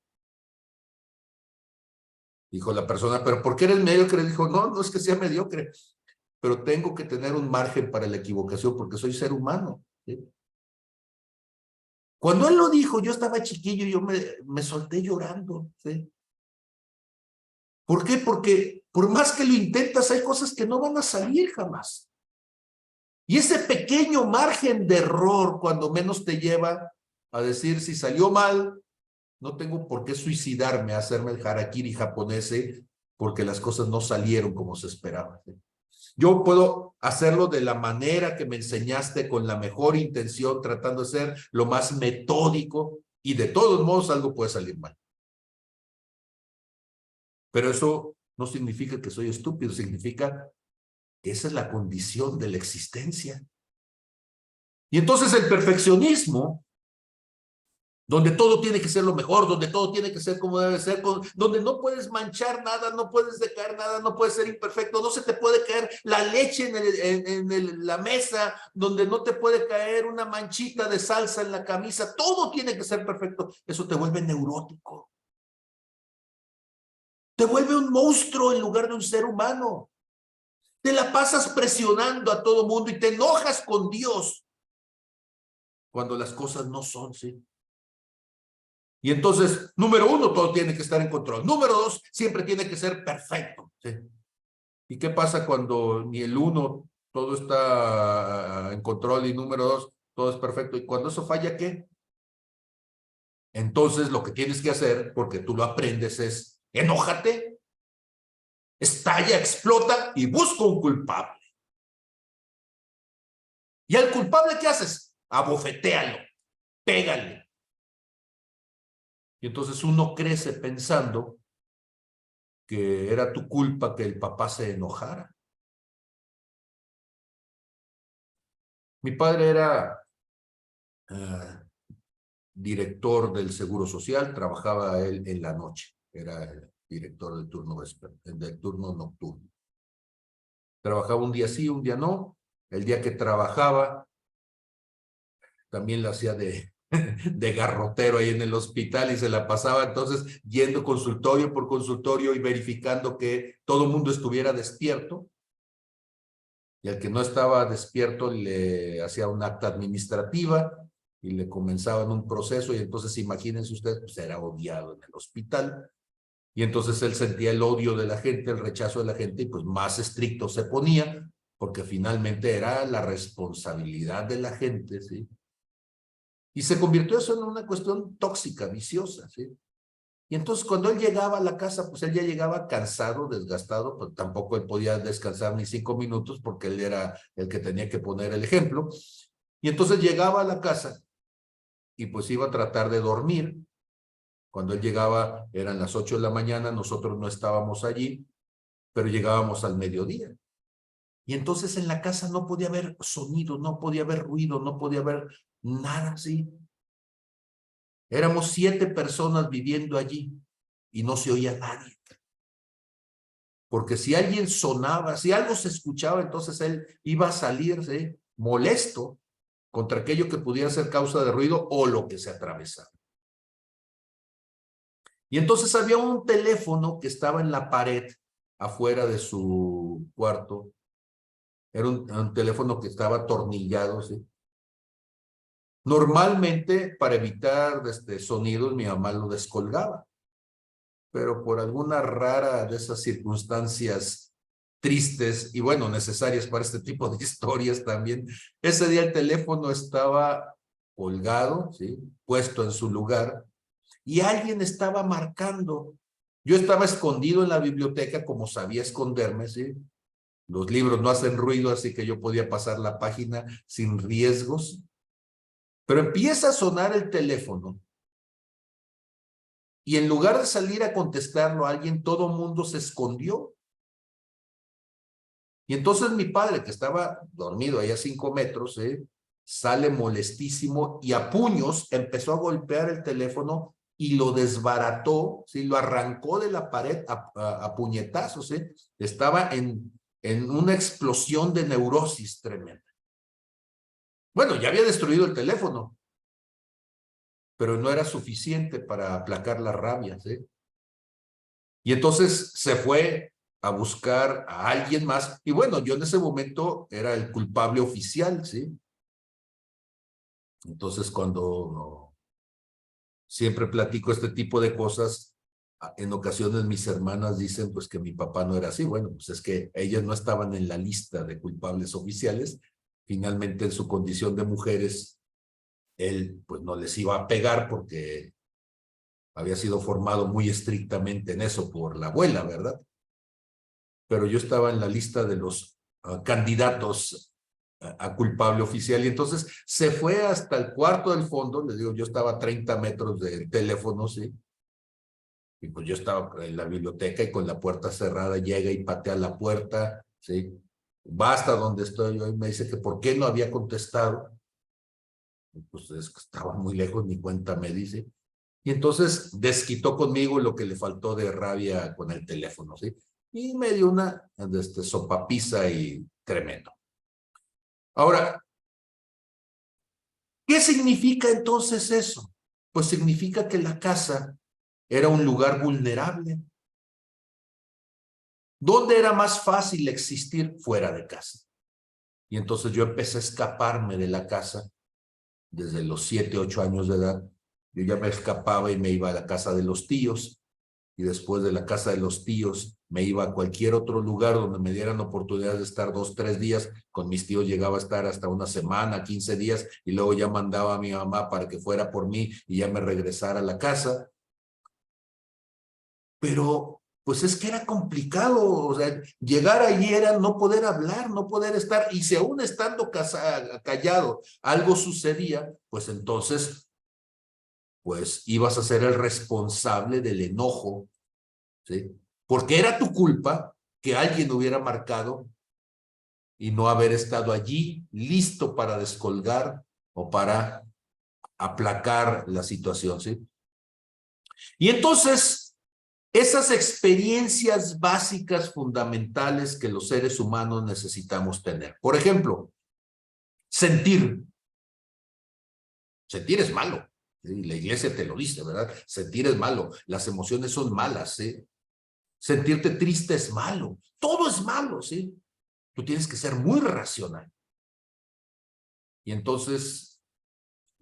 Speaker 1: Dijo la persona, ¿pero por qué eres mediocre? Dijo, no, no es que sea mediocre, pero tengo que tener un margen para la equivocación porque soy ser humano, ¿sí? Cuando él lo dijo, yo estaba chiquillo y yo me solté llorando, ¿sí? ¿Por qué? Porque por más que lo intentas, hay cosas que no van a salir jamás. Y ese pequeño margen de error, cuando menos te lleva a decir, si salió mal, no tengo por qué suicidarme, hacerme el harakiri japonés, porque las cosas no salieron como se esperaba. Yo puedo hacerlo de la manera que me enseñaste, con la mejor intención, tratando de ser lo más metódico, y de todos modos algo puede salir mal. Pero eso no significa que soy estúpido, significa que esa es la condición de la existencia. Y entonces el perfeccionismo, donde todo tiene que ser lo mejor, donde todo tiene que ser como debe ser, donde no puedes manchar nada, no puedes decaer nada, no puedes ser imperfecto, no se te puede caer la leche en la mesa, donde no te puede caer una manchita de salsa en la camisa, todo tiene que ser perfecto. Eso te vuelve neurótico. Te vuelve un monstruo en lugar de un ser humano. Te la pasas presionando a todo mundo y te enojas con Dios cuando las cosas no son, ¿sí? Y entonces, número uno, todo tiene que estar en control. Número dos, siempre tiene que ser perfecto, ¿sí? ¿Y qué pasa cuando ni el uno, todo está en control, y número dos, todo es perfecto? Y cuando eso falla, ¿qué? Entonces, lo que tienes que hacer, porque tú lo aprendes, es enójate, estalla, explota y busca un culpable. ¿Y al culpable qué haces? Abofetéalo, pégale. Y entonces uno crece pensando que era tu culpa que el papá se enojara. Mi padre era director del Seguro Social, trabajaba él en la noche, era el director del turno nocturno. Trabajaba un día sí, un día no. El día que trabajaba, también lo hacía de garrotero ahí en el hospital, y se la pasaba entonces yendo consultorio por consultorio y verificando que todo el mundo estuviera despierto. Y al que no estaba despierto le hacía un acta administrativa y le comenzaban un proceso, y entonces imagínense ustedes, pues era odiado en el hospital, y entonces él sentía el odio de la gente, el rechazo de la gente, y pues más estricto se ponía, porque finalmente era la responsabilidad de la gente, ¿sí? Y se convirtió eso en una cuestión tóxica, viciosa, ¿sí? Y entonces cuando él llegaba a la casa, pues él ya llegaba cansado, desgastado, pues tampoco él podía descansar ni 5 minutos porque él era el que tenía que poner el ejemplo. Y entonces llegaba a la casa y pues iba a tratar de dormir. Cuando él llegaba eran las 8 de la mañana, nosotros no estábamos allí, pero llegábamos al mediodía. Y entonces en la casa no podía haber sonido, no podía haber ruido, no podía haber nada así. Éramos 7 personas viviendo allí y no se oía nadie. Porque si alguien sonaba, si algo se escuchaba, entonces él iba a salirse molesto contra aquello que pudiera ser causa de ruido o lo que se atravesaba. Y entonces había un teléfono que estaba en la pared afuera de su cuarto. Era un teléfono que estaba atornillado, ¿sí? Normalmente, para evitar sonidos, mi mamá lo descolgaba. Pero por alguna rara de esas circunstancias tristes y bueno, necesarias para este tipo de historias también, ese día el teléfono estaba colgado, ¿sí? Puesto en su lugar, y alguien estaba marcando. Yo estaba escondido en la biblioteca, como sabía esconderme, ¿sí? Los libros no hacen ruido, así que yo podía pasar la página sin riesgos. Pero empieza a sonar el teléfono, y en lugar de salir a contestarlo a alguien, todo mundo se escondió. Y entonces mi padre, que estaba dormido ahí a 5 metros, sale molestísimo y a puños empezó a golpear el teléfono y lo desbarató, ¿sí? Lo arrancó de la pared a puñetazos, ¿sí? Estaba en una explosión de neurosis tremenda. Bueno, ya había destruido el teléfono, pero no era suficiente para aplacar la rabia, ¿sí? Y entonces se fue a buscar a alguien más. Y bueno, yo en ese momento era el culpable oficial, ¿sí? Entonces cuando siempre platico este tipo de cosas, en ocasiones mis hermanas dicen pues que mi papá no era así. Bueno, pues es que ellas no estaban en la lista de culpables oficiales. Finalmente, en su condición de mujeres, él pues no les iba a pegar porque había sido formado muy estrictamente en eso por la abuela, ¿verdad? pero yo estaba en la lista de los candidatos a culpable oficial, y entonces se fue hasta el cuarto del fondo. Les digo, yo estaba a 30 metros del teléfono, ¿sí? Y pues yo estaba en la biblioteca y con la puerta cerrada, llega y patea la puerta, ¿sí? Va hasta donde estoy yo y me dice que por qué no había contestado. Y pues es que estaba muy lejos, ni cuenta me dice. Y entonces desquitó conmigo lo que le faltó de rabia con el teléfono, ¿sí? Y me dio una sopapisa y tremendo. Ahora, ¿qué significa entonces eso? Pues significa que la casa era un lugar vulnerable. ¿Dónde era más fácil existir? Fuera de casa. Y entonces yo empecé a escaparme de la casa desde los 7, 8 años de edad. Yo ya me escapaba y me iba a la casa de los tíos, y después de la casa de los tíos me iba a cualquier otro lugar donde me dieran oportunidad de estar 2, 3 días. Con mis tíos llegaba a estar hasta una semana, 15 días, y luego ya mandaba a mi mamá para que fuera por mí y ya me regresara a la casa. Pero pues es que era complicado, o sea, llegar allí era no poder hablar, no poder estar, y si aún estando callado algo sucedía, pues entonces, pues ibas a ser el responsable del enojo, ¿sí? Porque era tu culpa que alguien hubiera marcado y no haber estado allí listo para descolgar o para aplacar la situación, ¿sí? Y entonces, esas experiencias básicas fundamentales que los seres humanos necesitamos tener. Por ejemplo, sentir. Sentir es malo, ¿sí? La iglesia te lo dice, ¿verdad? Sentir es malo, las emociones son malas, ¿sí? Sentirte triste es malo, todo es malo, ¿sí? Tú tienes que ser muy racional. Y entonces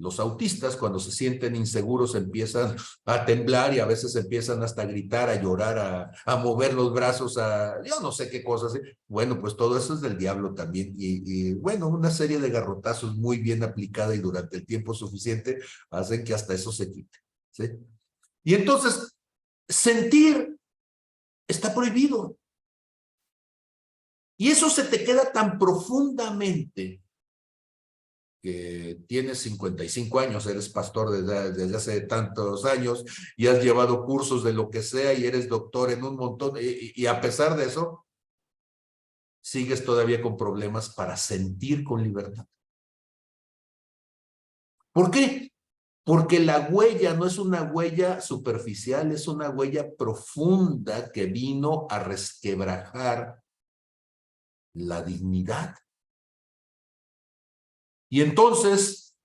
Speaker 1: los autistas, cuando se sienten inseguros, empiezan a temblar y a veces empiezan hasta a gritar, a llorar, a mover los brazos, yo no sé qué cosas, ¿sí? Bueno, pues todo eso es del diablo también. Y bueno, una serie de garrotazos muy bien aplicada y durante el tiempo suficiente hacen que hasta eso se quite, ¿sí? Y entonces, sentir está prohibido. Y eso se te queda tan profundamente que tienes 55 años, eres pastor desde hace tantos años y has llevado cursos de lo que sea y eres doctor en un montón, y a pesar de eso, sigues todavía con problemas para sentir con libertad. ¿Por qué? Porque la huella no es una huella superficial, es una huella profunda que vino a resquebrajar la dignidad. Y entonces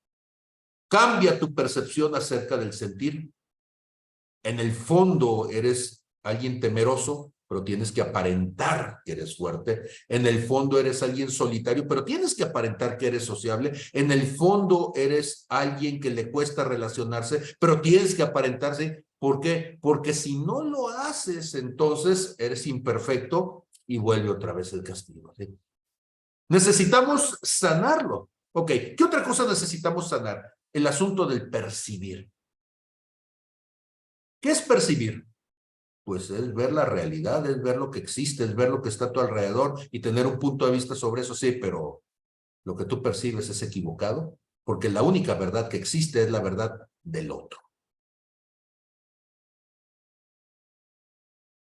Speaker 1: cambia tu percepción acerca del sentir. En el fondo eres alguien temeroso, pero tienes que aparentar que eres fuerte. En el fondo eres alguien solitario, pero tienes que aparentar que eres sociable. En el fondo eres alguien que le cuesta relacionarse, pero tienes que aparentarse. ¿Por qué? Porque si no lo haces, entonces eres imperfecto y vuelve otra vez el castigo, ¿sí? Necesitamos sanarlo. Ok, ¿qué otra cosa necesitamos sanar? El asunto del percibir. ¿Qué es percibir? Pues es ver la realidad, es ver lo que existe, es ver lo que está a tu alrededor y tener un punto de vista sobre eso, sí, pero lo que tú percibes es equivocado, porque la única verdad que existe es la verdad del otro.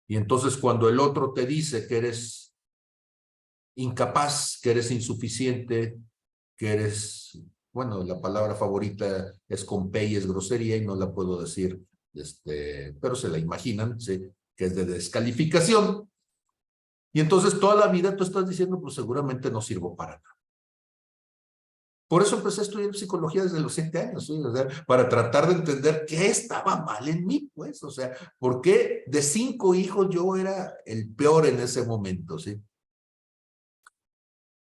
Speaker 1: Y entonces cuando el otro te dice que eres incapaz, que eres insuficiente, que eres, bueno, la palabra favorita es con P y es grosería y no la puedo decir, pero se la imaginan, ¿sí? Que es de descalificación. Y entonces toda la vida tú estás diciendo, pues seguramente no sirvo para nada. Por eso empecé a estudiar psicología desde los 7 años, ¿sí? O sea, para tratar de entender qué estaba mal en mí, pues, o sea, por qué de 5 hijos yo era el peor en ese momento, ¿sí?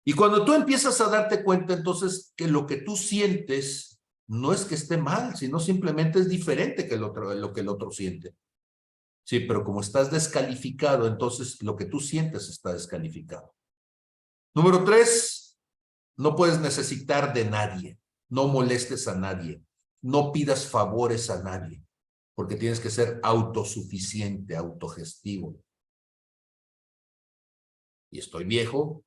Speaker 1: Y cuando tú empiezas a darte cuenta, entonces, que lo que tú sientes no es que esté mal, sino simplemente es diferente que lo que el otro siente. Sí, pero como estás descalificado, entonces lo que tú sientes está descalificado. Número 3, no puedes necesitar de nadie, no molestes a nadie, no pidas favores a nadie, porque tienes que ser autosuficiente, autogestivo. y estoy viejo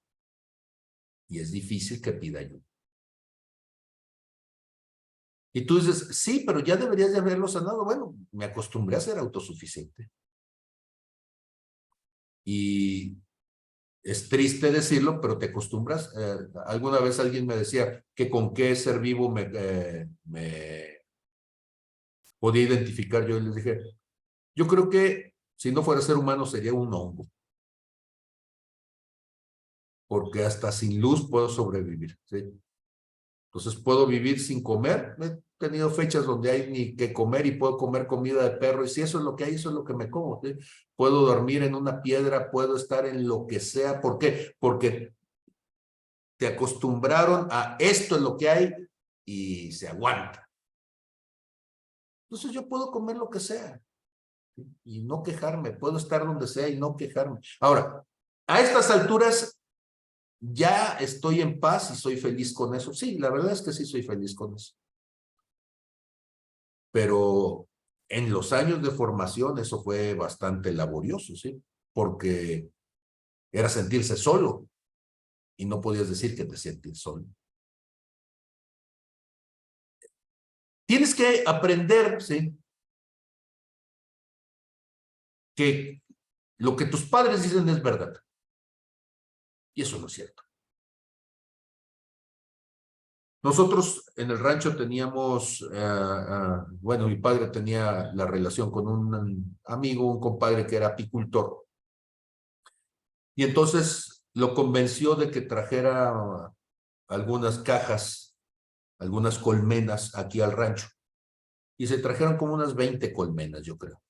Speaker 1: y es difícil que pida ayuda. Y tú dices, sí, pero ya deberías de haberlo sanado. Bueno, me acostumbré a ser autosuficiente. Y es triste decirlo, pero te acostumbras. Alguna vez alguien me decía que con qué ser vivo me podía identificar. Yo les dije, yo creo que si no fuera ser humano sería un hongo. Porque hasta sin luz puedo sobrevivir, ¿sí? Entonces puedo vivir sin comer. He tenido fechas donde hay ni que comer y puedo comer comida de perro. Y si eso es lo que hay, eso es lo que me como, ¿sí? Puedo dormir en una piedra, puedo estar en lo que sea. ¿Por qué? Porque te acostumbraron a esto es lo que hay y se aguanta. Entonces yo puedo comer lo que sea, ¿sí? Y no quejarme. Puedo estar donde sea y no quejarme. Ahora, a estas alturas ya estoy en paz y soy feliz con eso. Sí, la verdad es que sí soy feliz con eso. Pero en los años de formación eso fue bastante laborioso, ¿sí? Porque era sentirse solo y no podías decir que te sientes solo. Tienes que aprender, ¿sí? Que lo que tus padres dicen es verdad. Y eso no es cierto. Nosotros en el rancho teníamos, bueno, mi padre tenía la relación con un amigo, un compadre que era apicultor. Y entonces lo convenció de que trajera algunas cajas, algunas colmenas aquí al rancho. Y se trajeron como unas 20 colmenas, yo creo.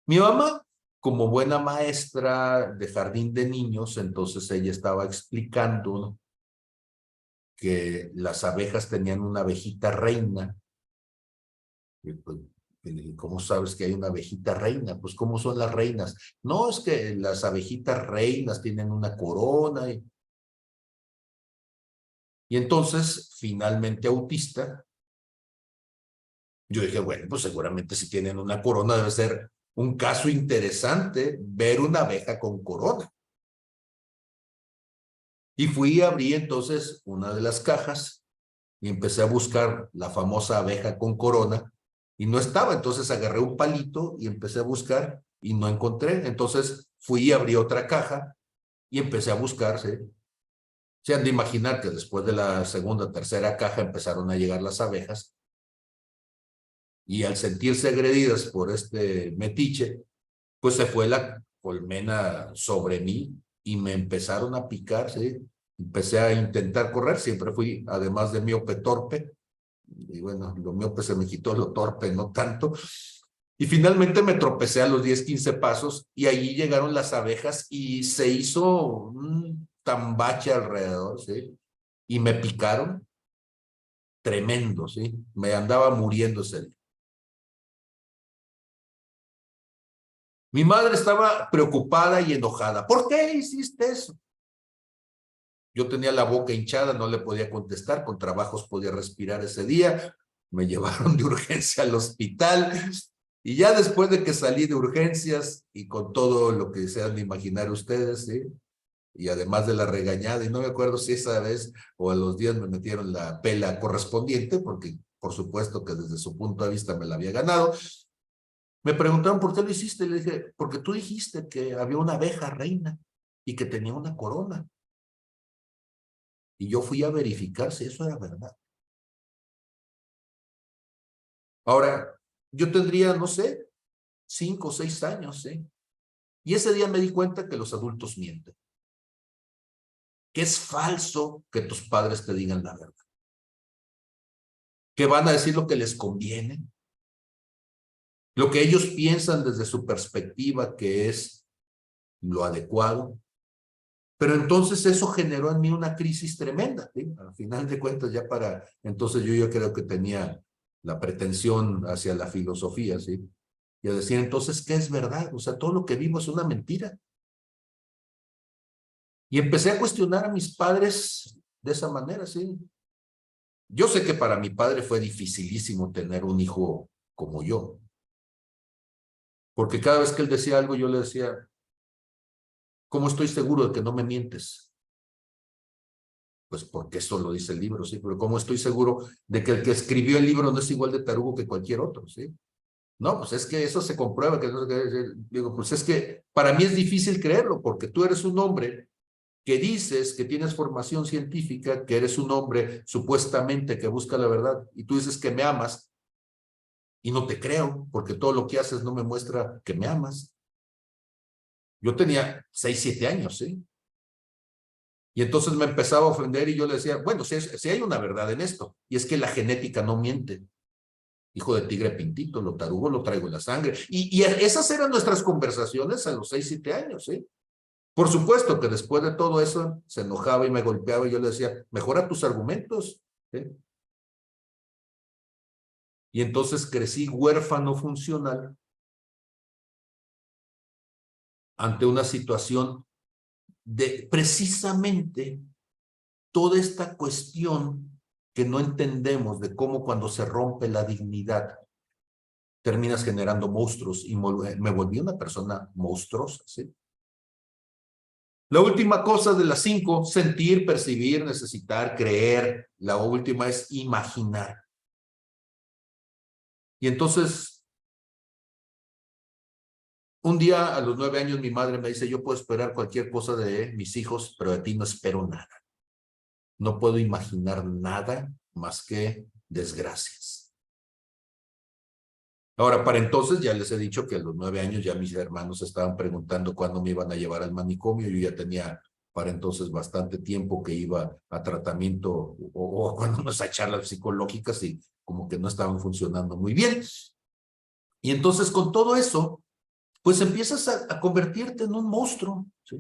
Speaker 1: Mi mamá, como buena maestra de jardín de niños, entonces ella estaba explicando, ¿no?, que las abejas tenían una abejita reina. Y pues, ¿cómo sabes que hay una abejita reina? Pues, ¿cómo son las reinas? No, es que las abejitas reinas tienen una corona. Y entonces, finalmente autista, yo dije, bueno, pues seguramente si tienen una corona debe ser un caso interesante ver una abeja con corona. Y fui y abrí entonces una de las cajas y empecé a buscar la famosa abeja con corona y no estaba. Entonces agarré un palito y empecé a buscar y no encontré. Entonces fui y abrí otra caja y empecé a buscar, ¿sí? Se han de imaginar que después de la segunda, tercera caja empezaron a llegar las abejas y al sentirse agredidas por este metiche, pues se fue la colmena sobre mí y me empezaron a picar, ¿sí? Empecé a intentar correr, siempre fui, además de miope, torpe, y bueno, lo miope se me quitó, lo torpe no tanto, y finalmente me tropecé a los 10, 15 pasos, y allí llegaron las abejas y se hizo un tambache alrededor, ¿sí? Y me picaron tremendo, ¿sí? Me andaba muriendo ese día. Mi madre estaba preocupada y enojada. ¿Por qué hiciste eso? Yo tenía la boca hinchada, no le podía contestar, con trabajos podía respirar ese día. Me llevaron de urgencia al hospital y ya después de que salí de urgencias y con todo lo que se han de imaginar ustedes, ¿sí? Y además de la regañada, y no me acuerdo si esa vez o a los días me metieron la pela correspondiente, porque por supuesto que desde su punto de vista me la había ganado. Me preguntaron por qué lo hiciste, y le dije, porque tú dijiste que había una abeja reina y que tenía una corona. Y yo fui a verificar si eso era verdad. Ahora, yo tendría, no sé, 5 o 6 años, ¿sí? Y ese día me di cuenta que los adultos mienten. Que es falso que tus padres te digan la verdad. Que van a decir lo que les conviene. Lo que ellos piensan desde su perspectiva que es lo adecuado. Pero entonces eso generó en mí una crisis tremenda, ¿sí? Al final de cuentas, ya para entonces yo creo que tenía la pretensión hacia la filosofía, ¿sí? Y a decir, entonces, ¿qué es verdad? O sea, todo lo que vivo es una mentira. Y empecé a cuestionar a mis padres de esa manera, ¿sí? Yo sé que para mi padre fue dificilísimo tener un hijo como yo. Porque cada vez que él decía algo, yo le decía, ¿Cómo estoy seguro de que no me mientes? Pues porque eso lo dice el libro, sí, pero ¿cómo estoy seguro de que el que escribió el libro no es igual de tarugo que cualquier otro, sí? No, pues es que eso se comprueba, que no, digo, pues es que para mí es difícil creerlo, porque tú eres un hombre que dices que tienes formación científica, que eres un hombre supuestamente que busca la verdad, y tú dices que me amas, y no te creo, porque todo lo que haces no me muestra que me amas. Yo tenía 6, 7 años, ¿sí? Y entonces me empezaba a ofender y yo le decía, bueno, si hay una verdad en esto, y es que la genética no miente. Hijo de tigre pintito, lo tarugo lo traigo en la sangre. Y esas eran nuestras conversaciones a los 6, 7 años, ¿sí? Por supuesto que después de todo eso se enojaba y me golpeaba y yo le decía, mejora tus argumentos, ¿sí? Y entonces crecí huérfano funcional ante una situación de precisamente toda esta cuestión que no entendemos de cómo cuando se rompe la dignidad terminas generando monstruos y me volví una persona monstruosa, ¿sí? La última cosa de las 5, sentir, percibir, necesitar, creer. La última es imaginar. Y entonces, un día a los 9 años mi madre me dice, yo puedo esperar cualquier cosa de mis hijos, pero de ti no espero nada. No puedo imaginar nada más que desgracias. Ahora, para entonces ya les he dicho que a los 9 años ya mis hermanos estaban preguntando cuándo me iban a llevar al manicomio. Yo ya tenía para entonces bastante tiempo que iba a tratamiento o cuando nos a charlas psicológicas y como que no estaban funcionando muy bien. Y entonces con todo eso, pues empiezas a convertirte en un monstruo, ¿sí?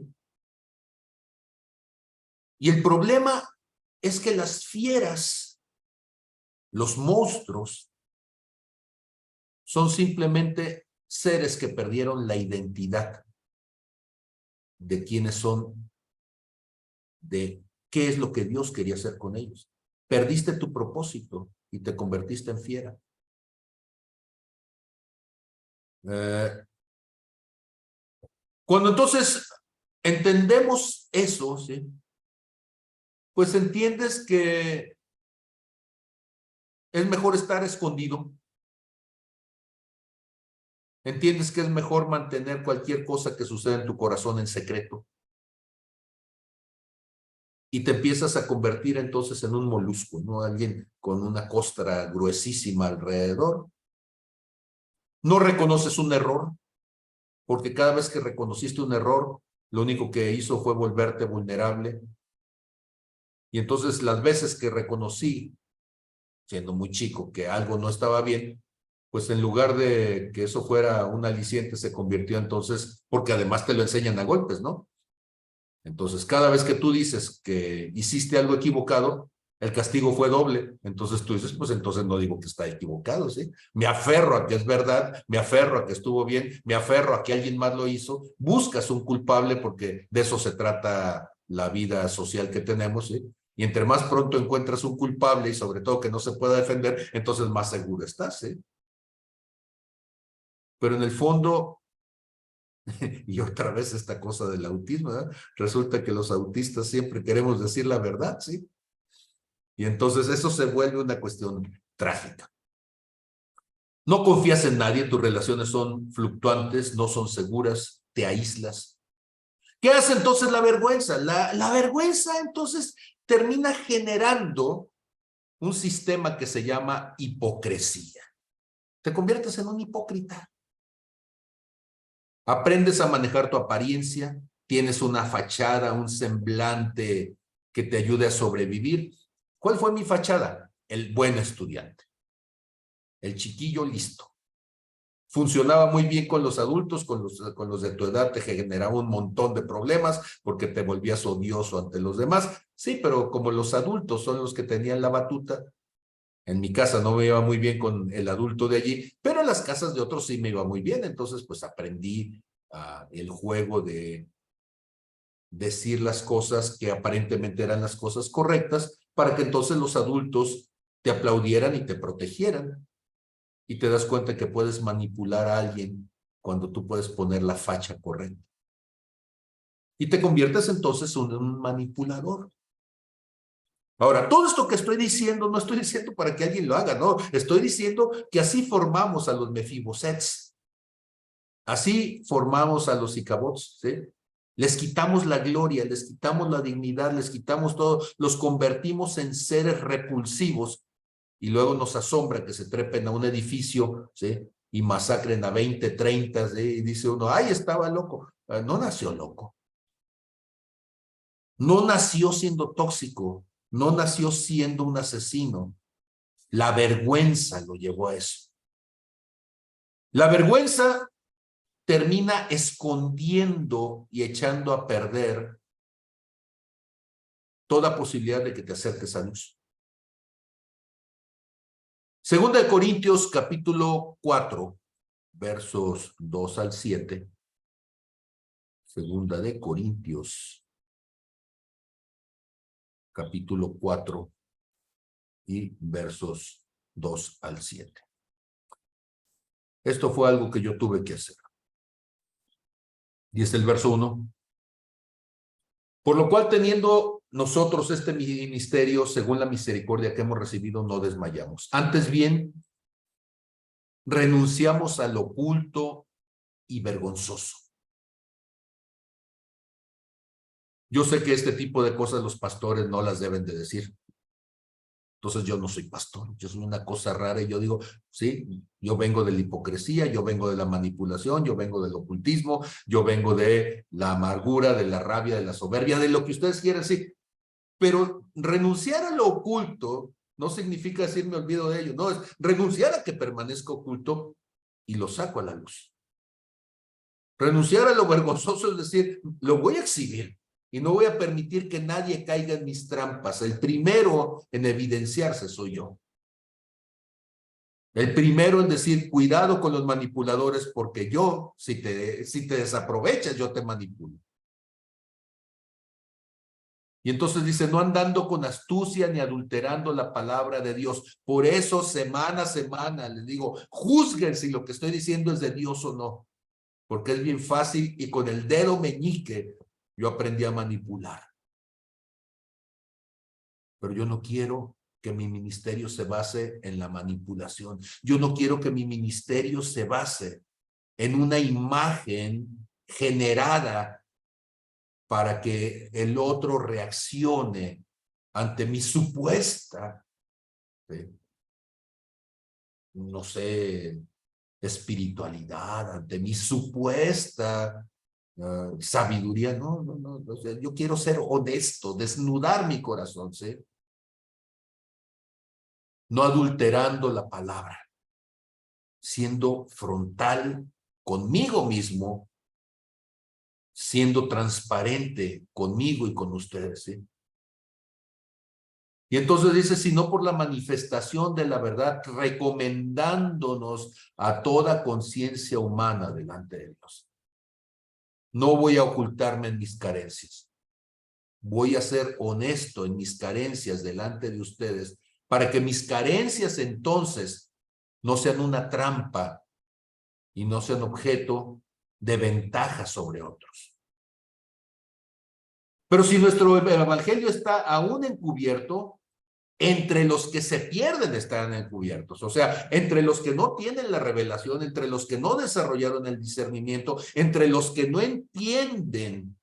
Speaker 1: Y el problema es que las fieras, los monstruos, son simplemente seres que perdieron la identidad de quiénes son, de qué es lo que Dios quería hacer con ellos. Perdiste tu propósito y te convertiste en fiera. Cuando entonces entendemos eso, ¿sí? Pues entiendes que es mejor estar escondido. Entiendes que es mejor mantener cualquier cosa que suceda en tu corazón en secreto. Y te empiezas a convertir entonces en un molusco, ¿no? Alguien con una costra gruesísima alrededor. No reconoces un error, porque cada vez que reconociste un error, lo único que hizo fue volverte vulnerable. Y entonces las veces que reconocí, siendo muy chico, que algo no estaba bien, pues en lugar de que eso fuera un aliciente, se convirtió entonces, porque además te lo enseñan a golpes, ¿no? Entonces, cada vez que tú dices que hiciste algo equivocado, el castigo fue doble. Entonces tú dices, pues entonces no digo que está equivocado, ¿sí? Me aferro a que es verdad, me aferro a que estuvo bien, me aferro a que alguien más lo hizo. Buscas un culpable porque de eso se trata la vida social que tenemos, ¿sí? Y entre más pronto encuentras un culpable y sobre todo que no se pueda defender, entonces más seguro estás, ¿sí? Pero en el fondo, y otra vez esta cosa del autismo, ¿verdad? Resulta que los autistas siempre queremos decir la verdad, ¿sí? Y entonces eso se vuelve una cuestión trágica. No confías en nadie, tus relaciones son fluctuantes, no son seguras, te aíslas. ¿Qué hace entonces la vergüenza? La vergüenza entonces termina generando un sistema que se llama hipocresía. Te conviertes en un hipócrita. Aprendes a manejar tu apariencia, tienes una fachada, un semblante que te ayude a sobrevivir. ¿Cuál fue mi fachada? El buen estudiante, el chiquillo listo. Funcionaba muy bien con los adultos, con los de tu edad te generaba un montón de problemas porque te volvías odioso ante los demás. Sí, pero como los adultos son los que tenían la batuta, en mi casa no me iba muy bien con el adulto de allí, pero en las casas de otros sí me iba muy bien. Entonces, pues aprendí el juego de decir las cosas que aparentemente eran las cosas correctas para que entonces los adultos te aplaudieran y te protegieran. Y te das cuenta que puedes manipular a alguien cuando tú puedes poner la facha correcta. Y te conviertes entonces en un manipulador. Ahora, todo esto que estoy diciendo, no estoy diciendo para que alguien lo haga, no. Estoy diciendo que así formamos a los Mefibosets. Así formamos a los Icabots, ¿sí? Les quitamos la gloria, les quitamos la dignidad, les quitamos todo, los convertimos en seres repulsivos y luego nos asombra que se trepen a un edificio, ¿sí? Y masacren a 20, 30, ¿sí? Y dice uno, ¡ay, estaba loco! No nació loco. No nació siendo tóxico, no nació siendo un asesino. La vergüenza lo llevó a eso. La vergüenza termina escondiendo y echando a perder toda posibilidad de que te acerques a Dios. Segunda de Corintios, capítulo 4, versos 2 al 7. Segunda de Corintios, capítulo 4 y versos 2 al 7. Esto fue algo que yo tuve que hacer. Y es el verso 1. Por lo cual, teniendo nosotros este ministerio, según la misericordia que hemos recibido, no desmayamos. Antes bien, renunciamos al oculto y vergonzoso. Yo sé que este tipo de cosas los pastores no las deben de decir. Entonces yo no soy pastor, yo soy una cosa rara y yo digo, sí, yo vengo de la hipocresía, yo vengo de la manipulación, yo vengo del ocultismo, yo vengo de la amargura, de la rabia, de la soberbia, de lo que ustedes quieran, sí. Pero renunciar a lo oculto no significa decir me olvido de ello, no, es renunciar a que permanezca oculto y lo saco a la luz. Renunciar a lo vergonzoso es decir, lo voy a exhibir y no voy a permitir que nadie caiga en mis trampas. El primero en evidenciarse soy yo. El primero en decir, cuidado con los manipuladores porque yo, si te desaprovechas, yo te manipulo. Y entonces dice, no andando con astucia ni adulterando la palabra de Dios. Por eso, semana a semana, les digo, juzguen si lo que estoy diciendo es de Dios o no. Porque es bien fácil y con el dedo meñique yo aprendí a manipular. Pero yo no quiero que mi ministerio se base en la manipulación. Yo no quiero que mi ministerio se base en una imagen generada para que el otro reaccione ante mi supuesta, no sé, espiritualidad, ante mi supuesta sabiduría. No, no, no. O sea, yo quiero ser honesto, desnudar mi corazón, ¿sí? No adulterando la palabra, siendo frontal conmigo mismo, siendo transparente conmigo y con ustedes, ¿sí? Y entonces dice, sino por la manifestación de la verdad, recomendándonos a toda conciencia humana delante de Dios. No voy a ocultarme en mis carencias. Voy a ser honesto en mis carencias delante de ustedes, para que mis carencias entonces no sean una trampa y no sean objeto de ventaja sobre otros. Pero si nuestro evangelio está aún encubierto, entre los que se pierden están encubiertos. O sea, entre los que no tienen la revelación, entre los que no desarrollaron el discernimiento, entre los que no entienden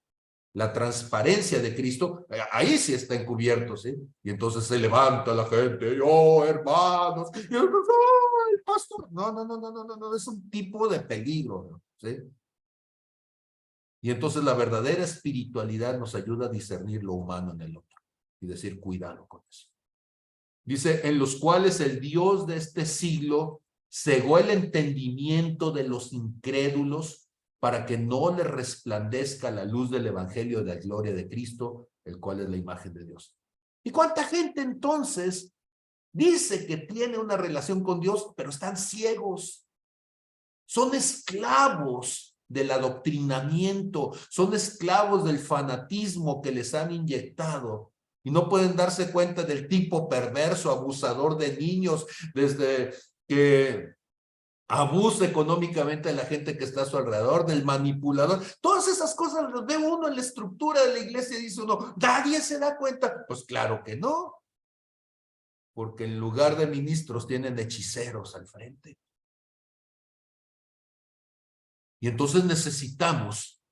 Speaker 1: la transparencia de Cristo, ahí sí está encubierto, ¿sí? Y entonces se levanta la gente, oh, hermanos, y el pastor. No, no, no, no, no, no, no, es un tipo de peligro, ¿sí? Y entonces la verdadera espiritualidad nos ayuda a discernir lo humano en el otro y decir, cuidado con eso. Dice, en los cuales el Dios de este siglo cegó el entendimiento de los incrédulos para que no les resplandezca la luz del evangelio de la gloria de Cristo, el cual es la imagen de Dios. ¿Y cuánta gente entonces dice que tiene una relación con Dios, pero están ciegos? Son esclavos del adoctrinamiento, son esclavos del fanatismo que les han inyectado y no pueden darse cuenta del tipo perverso, abusador de niños, desde que abusa económicamente de la gente que está a su alrededor, del manipulador. Todas esas cosas las ve uno en la estructura de la iglesia y dice uno, ¿nadie se da cuenta? Pues claro que no, porque en lugar de ministros tienen hechiceros al frente. Y entonces necesitamos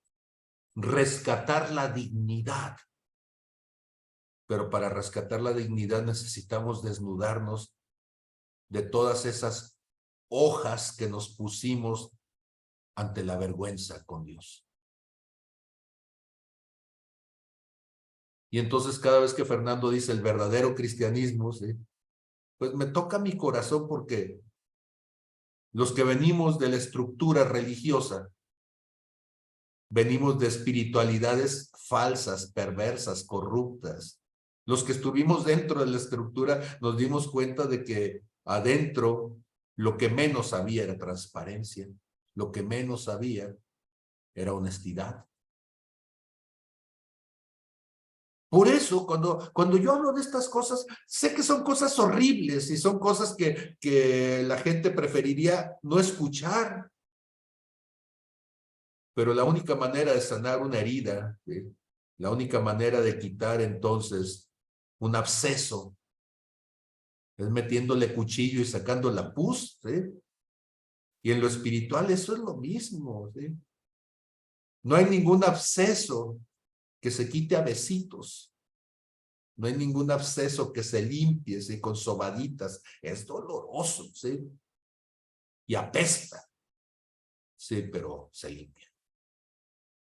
Speaker 1: rescatar la dignidad. Pero para rescatar la dignidad necesitamos desnudarnos de todas esas hojas que nos pusimos ante la vergüenza con Dios. Y entonces cada vez que Fernando dice el verdadero cristianismo, ¿sí?, pues me toca mi corazón, porque los que venimos de la estructura religiosa, venimos de espiritualidades falsas, perversas, corruptas. Los que estuvimos dentro de la estructura nos dimos cuenta de que adentro lo que menos había era transparencia, lo que menos había era honestidad. Por eso, cuando yo hablo de estas cosas, sé que son cosas horribles y son cosas que la gente preferiría no escuchar. Pero la única manera de sanar una herida, ¿sí?, la única manera de quitar entonces un absceso, es metiéndole cuchillo y sacando la pus, ¿sí? Y en lo espiritual eso es lo mismo, ¿sí? No hay ningún absceso que se quite a besitos. No hay ningún absceso que se limpie, ¿sí?, con sobaditas. Es doloroso, ¿sí? Y apesta. Sí, pero se limpia.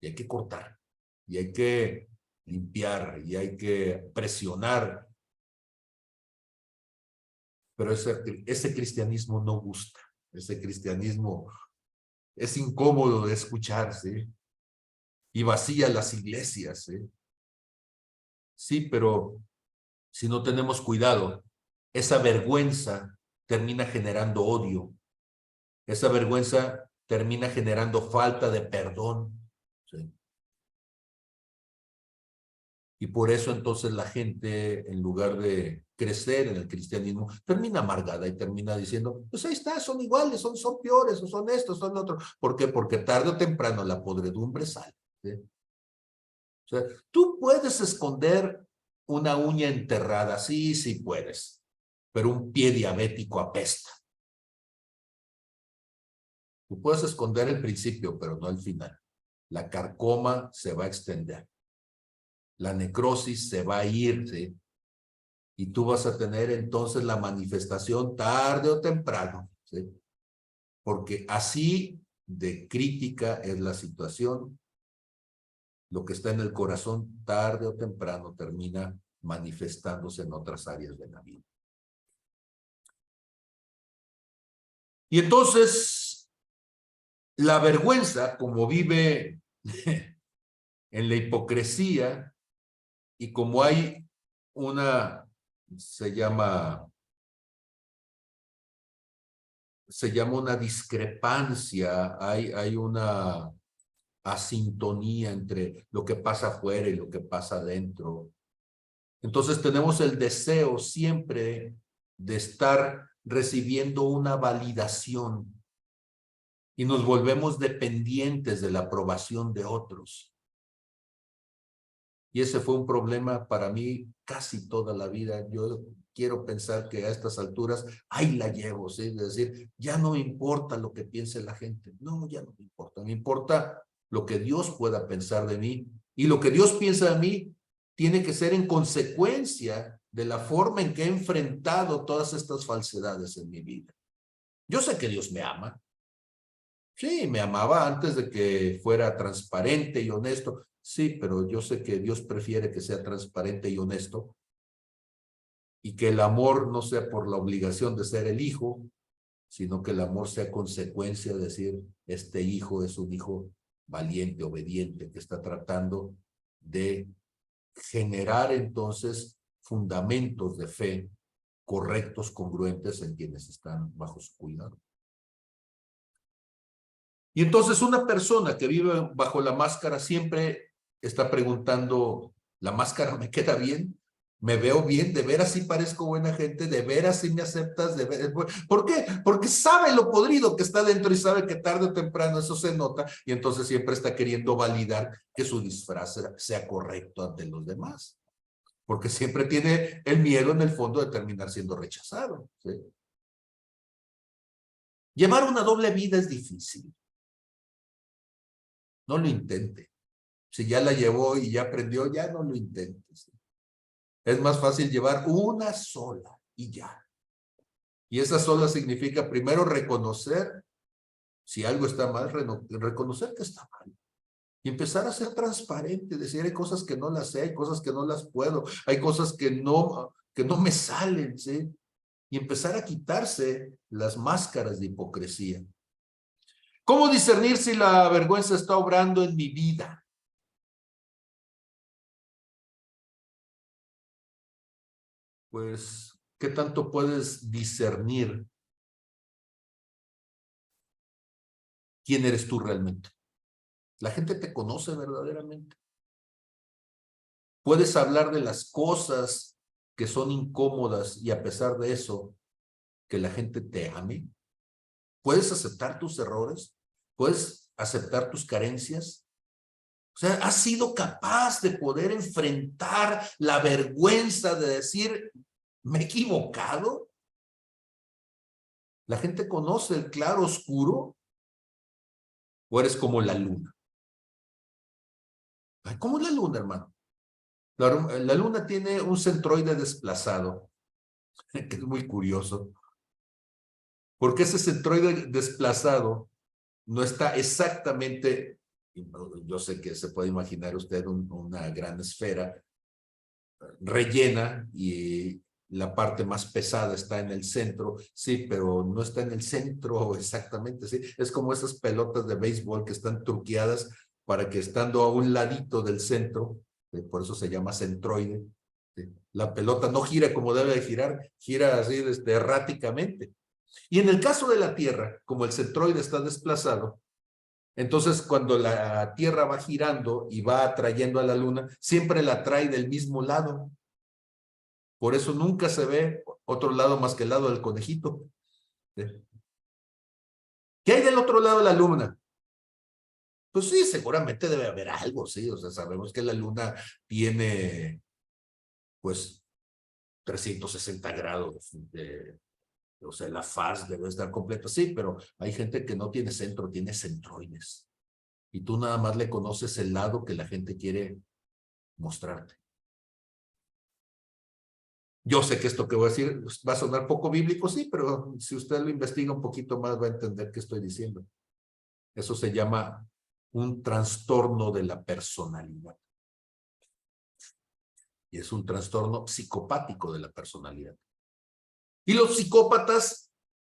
Speaker 1: Y hay que cortar. Y hay que limpiar. Y hay que presionar. Pero ese cristianismo no gusta. Ese cristianismo es incómodo de escuchar, ¿sí? Y vacía las iglesias, ¿sí? Sí, pero si no tenemos cuidado, esa vergüenza termina generando odio. Esa vergüenza termina generando falta de perdón, ¿sí? Y por eso entonces la gente, en lugar de crecer en el cristianismo, termina amargada y termina diciendo, pues ahí está, son iguales, son peores, o son estos, son otros. ¿Por qué? Porque tarde o temprano la podredumbre sale, ¿sí? O sea, tú puedes esconder una uña enterrada, sí, sí puedes, pero un pie diabético apesta. Tú puedes esconder el principio, pero no el final. La carcoma se va a extender. La necrosis se va a ir, ¿sí? Y tú vas a tener entonces la manifestación tarde o temprano, ¿sí? Porque así de crítica es la situación. Lo que está en el corazón tarde o temprano termina manifestándose en otras áreas de la vida. Y entonces, la vergüenza, como vive en la hipocresía, y como hay una, se llama una discrepancia, hay una asintonía entre lo que pasa afuera y lo que pasa adentro. Entonces tenemos el deseo siempre de estar recibiendo una validación y nos volvemos dependientes de la aprobación de otros. Y ese fue un problema para mí casi toda la vida. Yo quiero pensar que a estas alturas, ahí la llevo, ¿sí? Es decir, ya no me importa lo que piense la gente. No, ya no me importa. Me importa lo que Dios pueda pensar de mí. Y lo que Dios piensa de mí tiene que ser en consecuencia de la forma en que he enfrentado todas estas falsedades en mi vida. Yo sé que Dios me ama. Sí, me amaba antes de que fuera transparente y honesto. Sí, pero yo sé que Dios prefiere que sea transparente y honesto y que el amor no sea por la obligación de ser el hijo, sino que el amor sea consecuencia de decir, este hijo es un hijo valiente, obediente, que está tratando de generar entonces fundamentos de fe correctos, congruentes en quienes están bajo su cuidado. Y entonces una persona que vive bajo la máscara siempre está preguntando, ¿la máscara me queda bien? Me veo bien, de veras sí parezco buena gente, de veras sí me aceptas, de veras. ¿Por qué? Porque sabe lo podrido que está dentro y sabe que tarde o temprano eso se nota y entonces siempre está queriendo validar que su disfraz sea correcto ante los demás. Porque siempre tiene el miedo en el fondo de terminar siendo rechazado, ¿sí? Llevar una doble vida es difícil. No lo intente. Si ya la llevó y ya aprendió, ya no lo intentes. Es más fácil llevar una sola y ya. Y esa sola significa primero reconocer si algo está mal, reconocer que está mal. Y empezar a ser transparente, decir hay cosas que no las sé, hay cosas que no las puedo, hay cosas que no me salen, ¿sí? Y empezar a quitarse las máscaras de hipocresía. ¿Cómo discernir si la vergüenza está obrando en mi vida? Pues, ¿qué tanto puedes discernir quién eres tú realmente? La gente te conoce verdaderamente. Puedes hablar de las cosas que son incómodas y a pesar de eso, que la gente te ame. Puedes aceptar tus errores. Puedes aceptar tus carencias. O sea, has sido capaz de poder enfrentar la vergüenza de decir, ¿me he equivocado? ¿La gente conoce el claro oscuro? ¿O eres como la luna? Ay, ¿cómo es la luna, hermano? La luna tiene un centroide desplazado, que es muy curioso, porque ese centroide desplazado no está exactamente, yo sé que se puede imaginar usted una gran esfera rellena y la parte más pesada está en el centro, sí, pero no está en el centro exactamente, sí, es como esas pelotas de béisbol que están truqueadas para que estando a un ladito del centro, por eso se llama centroide, ¿sí? La pelota no gira como debe de girar, gira así erráticamente. Y en el caso de la Tierra, como el centroide está desplazado, entonces cuando la Tierra va girando y va atrayendo a la Luna, siempre la trae del mismo lado. Por eso nunca se ve otro lado más que el lado del conejito. ¿Qué hay del otro lado de la luna? Pues sí, seguramente debe haber algo, sí. O sea, sabemos que la luna tiene, pues, 360 grados. O sea, la faz debe estar completa, sí, pero hay gente que no tiene centro, tiene centroides. Y tú nada más le conoces el lado que la gente quiere mostrarte. Yo sé que esto que voy a decir va a sonar poco bíblico, sí, pero si usted lo investiga un poquito más va a entender qué estoy diciendo. Eso se llama un trastorno de la personalidad. Y es un trastorno psicopático de la personalidad. Y los psicópatas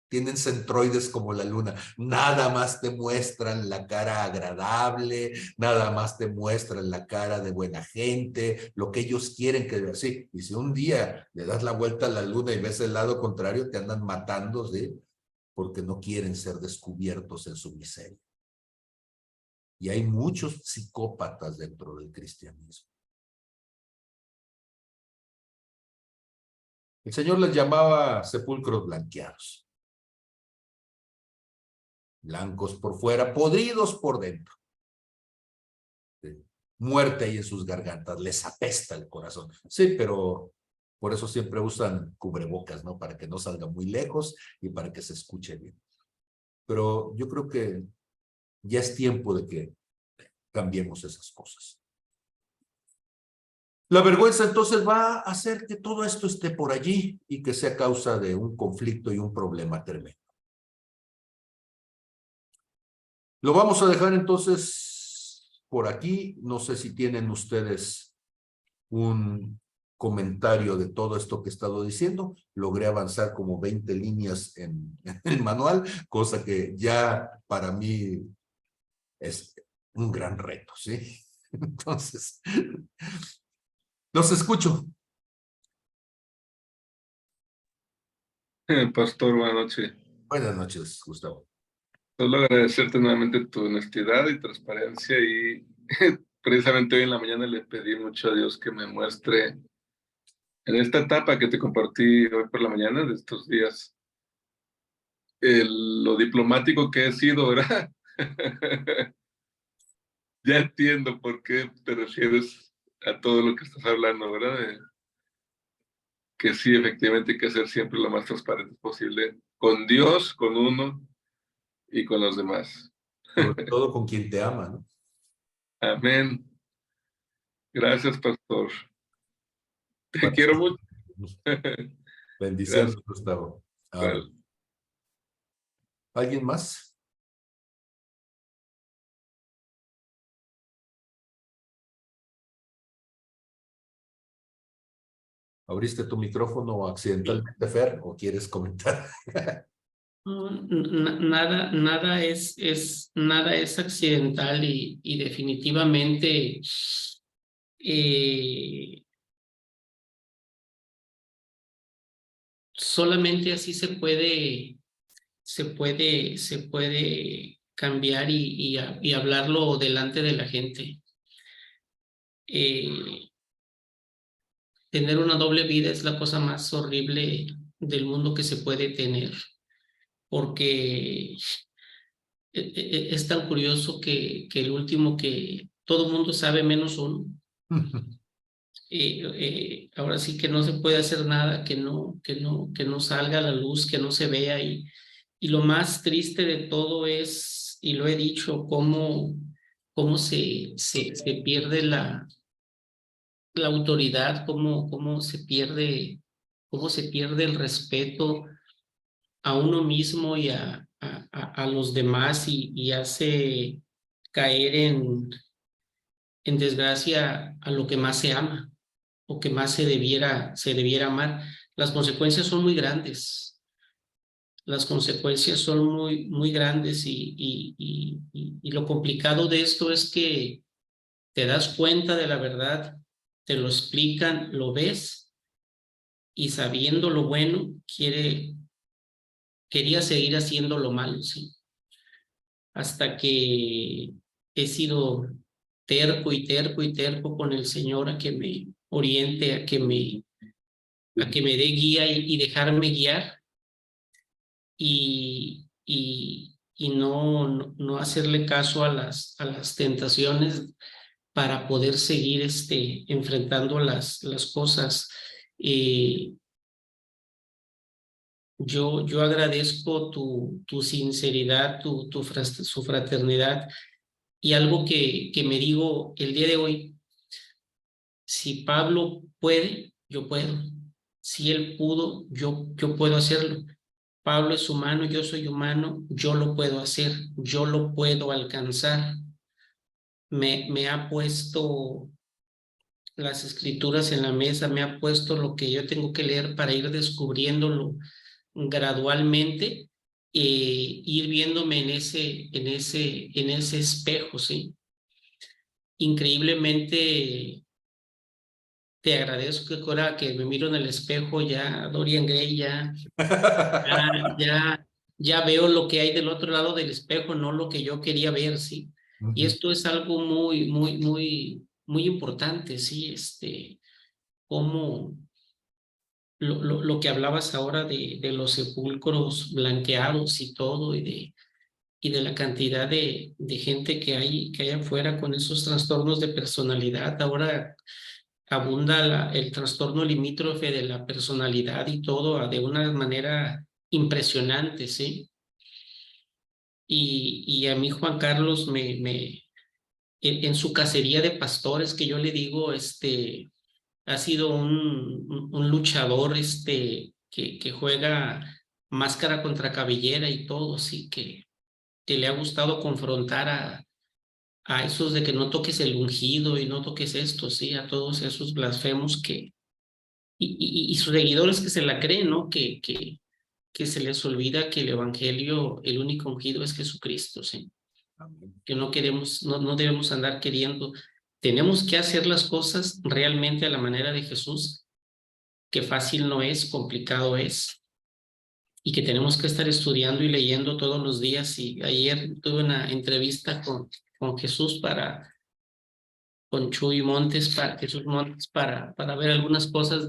Speaker 1: tienen centroides como la luna. Nada más te muestran la cara agradable, nada más te muestran la cara de buena gente, lo que ellos quieren que veas. Sí, y si un día le das la vuelta a la luna y ves el lado contrario, te andan matando, ¿sí? Porque no quieren ser descubiertos en su miseria. Y hay muchos psicópatas dentro del cristianismo. El Señor les llamaba sepulcros blanqueados. Blancos por fuera, podridos por dentro. ¿Sí? Muerte ahí en sus gargantas, les apesta el corazón. Sí, pero por eso siempre usan cubrebocas, ¿no? Para que no salga muy lejos y para que se escuche bien. Pero yo creo que ya es tiempo de que cambiemos esas cosas. La vergüenza entonces va a hacer que todo esto esté por allí y que sea causa de un conflicto y un problema tremendo. Lo vamos a dejar entonces por aquí. No sé si tienen ustedes un comentario de todo esto que he estado diciendo. Logré avanzar como 20 líneas en el manual, cosa que ya para mí es un gran reto, ¿sí? Entonces, los escucho.
Speaker 2: Pastor, buenas noches.
Speaker 1: Buenas noches, Gustavo.
Speaker 2: Solo agradecerte nuevamente tu honestidad y transparencia y precisamente hoy en la mañana le pedí mucho a Dios que me muestre En esta etapa que te compartí hoy por la mañana, de estos días, lo diplomático que he sido, ¿verdad? Ya entiendo por qué te refieres a todo lo que estás hablando, ¿verdad? Que sí, efectivamente hay que ser siempre lo más transparente posible con Dios, con uno y con los demás.
Speaker 1: Sobre todo con quien te ama, ¿no?
Speaker 2: Amén. Gracias, pastor. Te
Speaker 1: Para
Speaker 2: quiero mucho.
Speaker 1: bendiciones,
Speaker 2: Gracias.
Speaker 1: Gustavo.
Speaker 2: Igual.
Speaker 1: ¿Alguien más? ¿Abriste tu micrófono accidentalmente, Fer, o quieres comentar?
Speaker 3: Nada es accidental y definitivamente solamente así se puede cambiar y hablarlo delante de la gente. Tener una doble vida es la cosa más horrible del mundo que se puede tener, porque es tan curioso que el último que todo mundo sabe menos uno. Ahora sí que no se puede hacer nada que no salga a la luz, que no se vea. Y lo más triste de todo es, y lo he dicho, cómo se pierde la autoridad, cómo se pierde el respeto a uno mismo y a los demás y hace caer en desgracia a lo que más se ama o que más se debiera amar. Las consecuencias son muy grandes. Las consecuencias son muy grandes y lo complicado de esto es que te das cuenta de la verdad, te lo explican, lo ves y sabiendo lo bueno, quería seguir haciendo lo malo, ¿sí? Hasta que he sido terco y terco y terco con el Señor a que me oriente, a que me dé guía y dejarme guiar y no hacerle caso a las tentaciones para poder seguir enfrentando las cosas. Yo agradezco tu sinceridad, su fraternidad y algo que me digo el día de hoy, si Pablo puede, yo puedo. Si él pudo, yo puedo hacerlo. Pablo es humano, yo soy humano, yo lo puedo hacer, yo lo puedo alcanzar. Me ha puesto las escrituras en la mesa, me ha puesto lo que yo tengo que leer para ir descubriéndolo gradualmente, ir viéndome en ese espejo, ¿sí? Increíblemente te agradezco que ahora que me miro en el espejo ya, Dorian Gray, ya, ya veo lo que hay del otro lado del espejo, no lo que yo quería ver, ¿sí? Y esto es algo muy importante, ¿sí? Como lo que hablabas ahora de los sepulcros blanqueados y todo, y de la cantidad de gente que hay afuera con esos trastornos de personalidad. Ahora abunda el trastorno limítrofe de la personalidad y todo de una manera impresionante, ¿sí? Y a mí Juan Carlos en su cacería de pastores que yo le digo, ha sido un luchador, que juega máscara contra cabellera y todo, sí, que le ha gustado confrontar a esos de que no toques el ungido y no toques esto, sí, a todos esos blasfemos y sus seguidores que se la creen, ¿no? Que se les olvida que el evangelio, el único ungido es Jesucristo, ¿sí? Que no debemos andar queriendo. Tenemos que hacer las cosas realmente a la manera de Jesús, que fácil no es, complicado es, y que tenemos que estar estudiando y leyendo todos los días. Y ayer tuve una entrevista con Jesús con Chuy Montes, Jesús Montes, para ver algunas cosas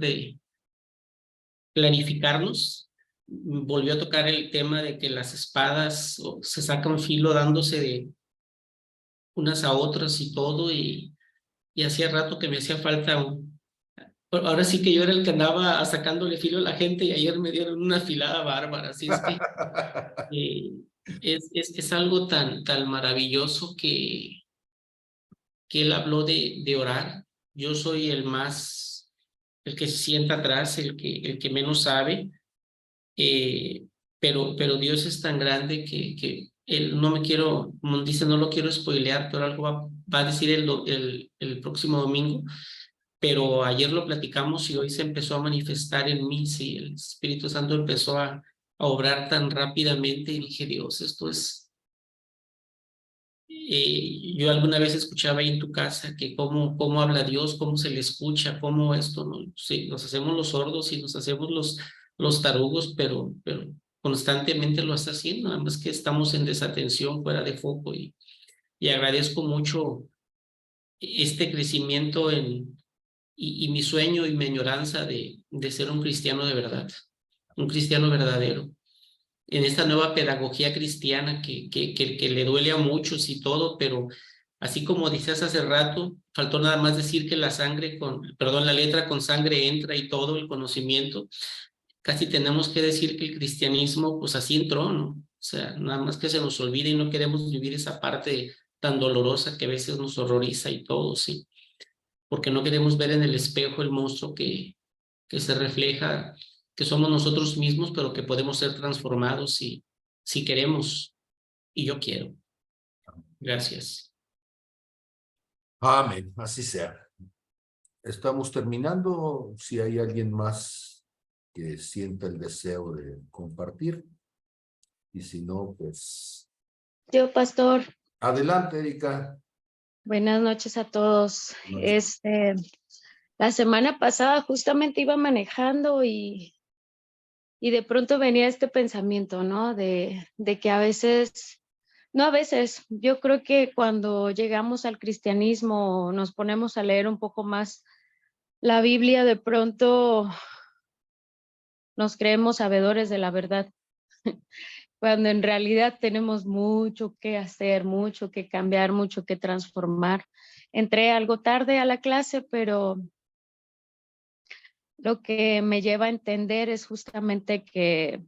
Speaker 3: clarificarnos. Volvió a tocar el tema de que las espadas se sacan filo dándose de unas a otras y todo, y hacía rato que me hacía falta ahora sí que yo era el que andaba sacándole filo a la gente, y ayer me dieron una afilada bárbara, así es que es algo tan maravilloso que él habló de orar. Yo soy el que se sienta atrás, el que menos sabe, pero Dios es tan grande que él, no me quiero, como dice, no lo quiero spoilear, pero algo va a decir el próximo domingo. Pero ayer lo platicamos y hoy se empezó a manifestar en mí, sí, el Espíritu Santo empezó a obrar tan rápidamente, y dije, Dios, esto es... yo alguna vez escuchaba ahí en tu casa que cómo habla Dios, cómo se le escucha, cómo esto, ¿no? Sí, nos hacemos los sordos y nos hacemos los tarugos, pero constantemente lo está haciendo, además que estamos en desatención, fuera de foco, y agradezco mucho este crecimiento y mi sueño y mi añoranza de ser un cristiano de verdad, un cristiano verdadero, en esta nueva pedagogía cristiana que le duele a muchos y todo, pero así como dices hace rato, faltó nada más decir que la letra con sangre entra y todo el conocimiento, casi tenemos que decir que el cristianismo pues así entró, ¿no? O sea, nada más que se nos olvida y no queremos vivir esa parte tan dolorosa que a veces nos horroriza y todo, sí, porque no queremos ver en el espejo el monstruo que se refleja, que somos nosotros mismos, pero que podemos ser transformados si queremos, y yo quiero. Gracias.
Speaker 1: Amén, así sea. Estamos terminando. Si hay alguien más que sienta el deseo de compartir, y si no, pues...
Speaker 4: Yo, pastor.
Speaker 1: Adelante, Erika.
Speaker 4: Buenas noches a todos. La semana pasada justamente iba manejando y de pronto venía este pensamiento, ¿no? De que a veces, no a veces, yo creo que cuando llegamos al cristianismo, nos ponemos a leer un poco más la Biblia, de pronto nos creemos sabedores de la verdad, cuando en realidad tenemos mucho que hacer, mucho que cambiar, mucho que transformar. Entré algo tarde a la clase, pero lo que me lleva a entender es justamente que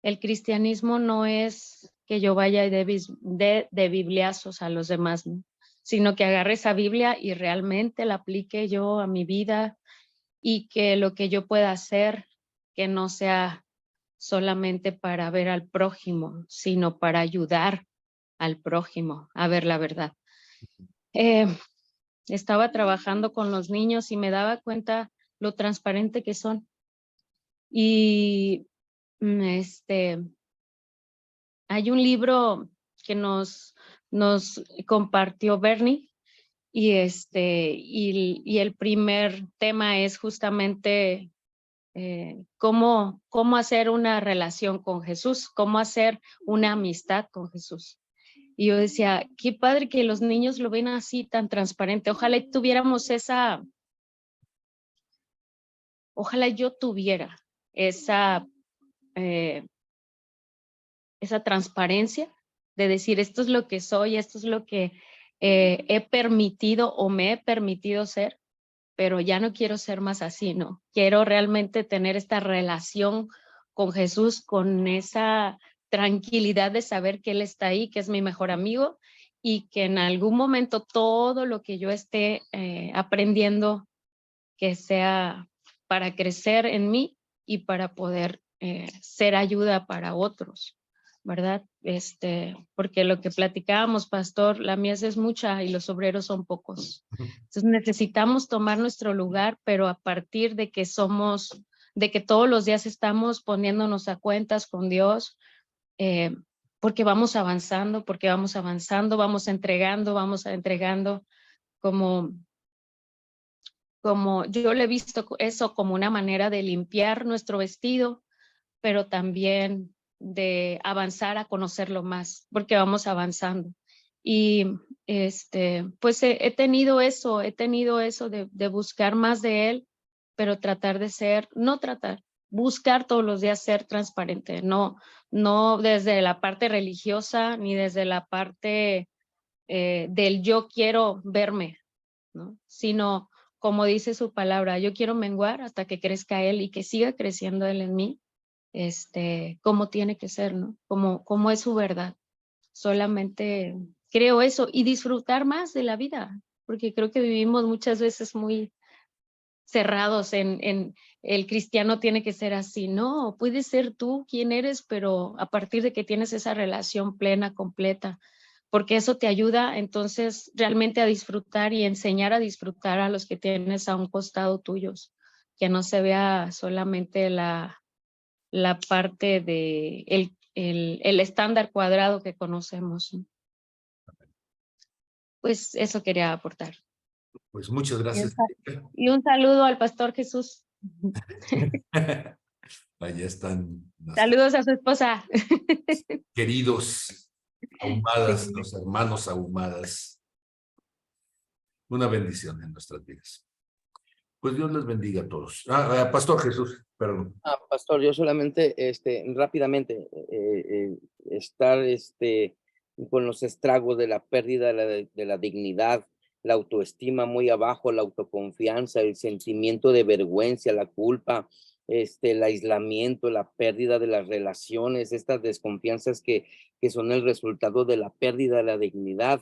Speaker 4: el cristianismo no es que yo vaya y de bibliazos a los demás, ¿no? Sino que agarre esa Biblia y realmente la aplique yo a mi vida, y que lo que yo pueda hacer, que no sea solamente para ver al prójimo, sino para ayudar al prójimo a ver la verdad. Estaba trabajando con los niños y me daba cuenta lo transparente que son. Y hay un libro que nos compartió Bernie, y el primer tema es justamente cómo hacer una relación con Jesús, cómo hacer una amistad con Jesús. Y yo decía, qué padre que los niños lo ven así tan transparente. Ojalá yo tuviera esa transparencia de decir, esto es lo que soy, esto es lo que he permitido o me he permitido ser, pero ya no quiero ser más así, ¿no? Quiero realmente tener esta relación con Jesús, con esa tranquilidad de saber que Él está ahí, que es mi mejor amigo, y que en algún momento todo lo que yo esté aprendiendo, que sea para crecer en mí y para poder ser ayuda para otros, ¿verdad? Porque lo que platicábamos, pastor, la mies es mucha y los obreros son pocos. Entonces necesitamos tomar nuestro lugar, pero a partir de que todos los días estamos poniéndonos a cuentas con Dios, porque vamos avanzando, vamos entregando, como yo le he visto eso como una manera de limpiar nuestro vestido, pero también de avanzar a conocerlo más, porque vamos avanzando. Y pues he tenido eso de buscar más de Él, pero tratar de ser, no tratar, buscar todos los días ser transparente, no desde la parte religiosa ni desde la parte del yo quiero verme, ¿no? Sino, como dice su palabra, yo quiero menguar hasta que crezca Él y que siga creciendo Él en mí, como tiene que ser, ¿no? Como es su verdad. Solamente creo eso y disfrutar más de la vida, porque creo que vivimos muchas veces muy cerrados en el cristiano tiene que ser así. No, puedes ser tú quien eres, pero a partir de que tienes esa relación plena, completa, porque eso te ayuda entonces realmente a disfrutar y enseñar a disfrutar a los que tienes a un costado tuyos, que no se vea solamente la parte de el estándar cuadrado que conocemos, ¿no? Pues eso quería aportar.
Speaker 1: Pues muchas gracias.
Speaker 4: Y un saludo al Pastor Jesús.
Speaker 1: Allá están los
Speaker 4: Saludos a su esposa.
Speaker 1: queridos ahumadas,
Speaker 4: Sí.
Speaker 1: los hermanos ahumadas. Una bendición en nuestras vidas. Pues Dios les bendiga a todos. Pastor Jesús, perdón.
Speaker 5: Pastor, yo solamente, rápidamente, estar, con los estragos de la pérdida de la dignidad, la autoestima muy abajo, la autoconfianza, el sentimiento de vergüenza, la culpa, el aislamiento, la pérdida de las relaciones, estas desconfianzas que son el resultado de la pérdida de la dignidad,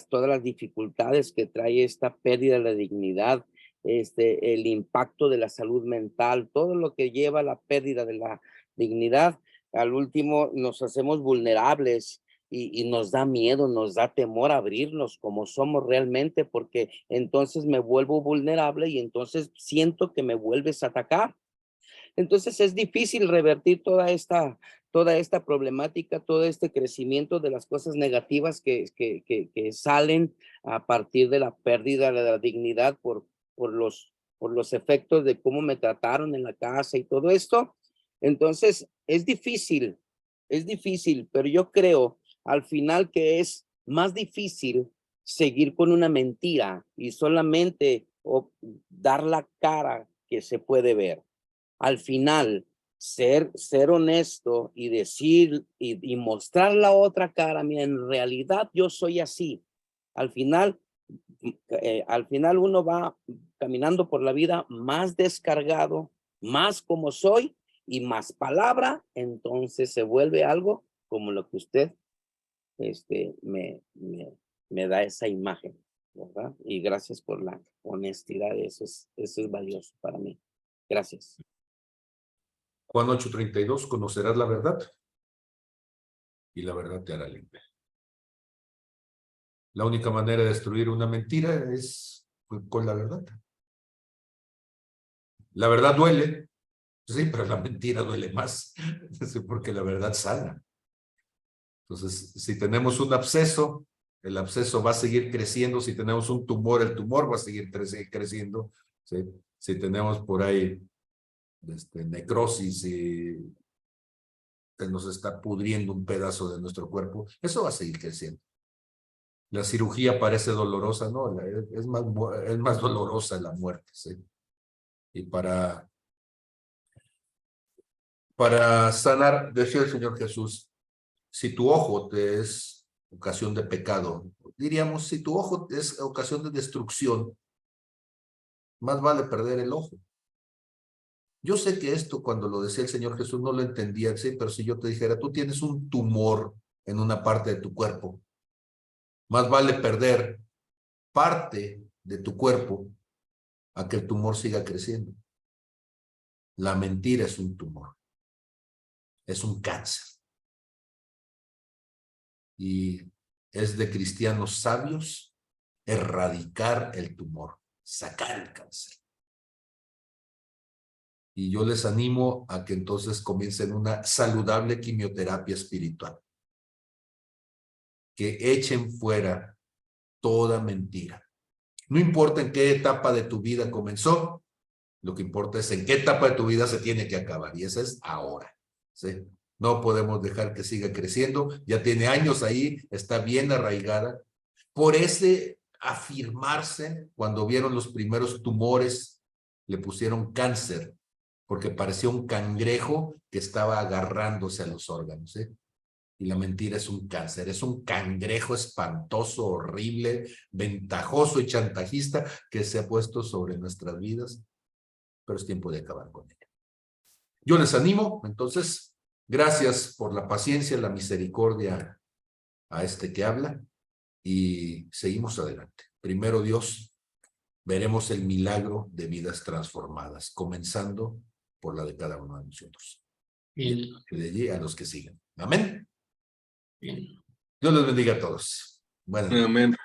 Speaker 5: todas las dificultades que trae esta pérdida de la dignidad, el impacto de la salud mental, todo lo que lleva a la pérdida de la dignidad. Al último nos hacemos vulnerables y nos da miedo, nos da temor abrirnos como somos realmente, porque entonces me vuelvo vulnerable y entonces siento que me vuelves a atacar. Entonces es difícil revertir toda esta problemática, todo este crecimiento de las cosas negativas que salen a partir de la pérdida de la dignidad por los efectos de cómo me trataron en la casa y todo esto. Entonces es difícil, pero yo creo al final que es más difícil seguir con una mentira y solamente dar la cara que se puede ver. Al final, ser honesto y decir y mostrar la otra cara, mira, en realidad yo soy así. Al final uno va caminando por la vida más descargado, más como soy y más palabra, entonces se vuelve algo como lo que usted me da esa imagen, ¿verdad? Y gracias por la honestidad, eso es valioso para mí. Gracias.
Speaker 1: Juan 8:32, conocerás la verdad y la verdad te hará libre. La única manera de destruir una mentira es con la verdad. La verdad duele, sí, pero la mentira duele más, porque la verdad sana. Entonces, si tenemos un absceso, el absceso va a seguir creciendo. Si tenemos un tumor, el tumor va a seguir creciendo. ¿Sí? Si tenemos por ahí necrosis y se nos está pudriendo un pedazo de nuestro cuerpo, eso va a seguir creciendo. La cirugía parece dolorosa, no, es más dolorosa la muerte, ¿sí? Y para sanar, decía el Señor Jesús, si tu ojo te es ocasión de pecado, diríamos, si tu ojo es ocasión de destrucción, más vale perder el ojo. Yo sé que esto, cuando lo decía el Señor Jesús, no lo entendía, ¿sí? Pero si yo te dijera, tú tienes un tumor en una parte de tu cuerpo, más vale perder parte de tu cuerpo a que el tumor siga creciendo. La mentira es un tumor, es un cáncer. Y es de cristianos sabios erradicar el tumor, sacar el cáncer. Y yo les animo a que entonces comiencen una saludable quimioterapia espiritual. Que echen fuera toda mentira. No importa en qué etapa de tu vida comenzó, lo que importa es en qué etapa de tu vida se tiene que acabar, y esa es ahora, ¿sí? No podemos dejar que siga creciendo, ya tiene años ahí, está bien arraigada. Por ese afirmarse, cuando vieron los primeros tumores, le pusieron cáncer, porque parecía un cangrejo que estaba agarrándose a los órganos, ¿eh? Y la mentira es un cáncer, es un cangrejo espantoso, horrible, ventajoso y chantajista que se ha puesto sobre nuestras vidas, pero es tiempo de acabar con él. Yo les animo, entonces, gracias por la paciencia, la misericordia a este que habla, y seguimos adelante. Primero Dios, veremos el milagro de vidas transformadas, comenzando por la de cada uno de nosotros.
Speaker 3: Bien,
Speaker 1: Y de allí a los que siguen. Amén.
Speaker 3: bien.
Speaker 1: Dios los bendiga a todos. Buenas noches.
Speaker 2: Amén.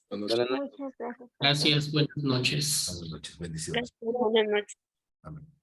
Speaker 2: Buenas noches.
Speaker 6: Muchas gracias.
Speaker 3: Gracias, buenas noches.
Speaker 1: Buenas noches. Bendiciones.
Speaker 6: Buenas noches.
Speaker 1: Amén.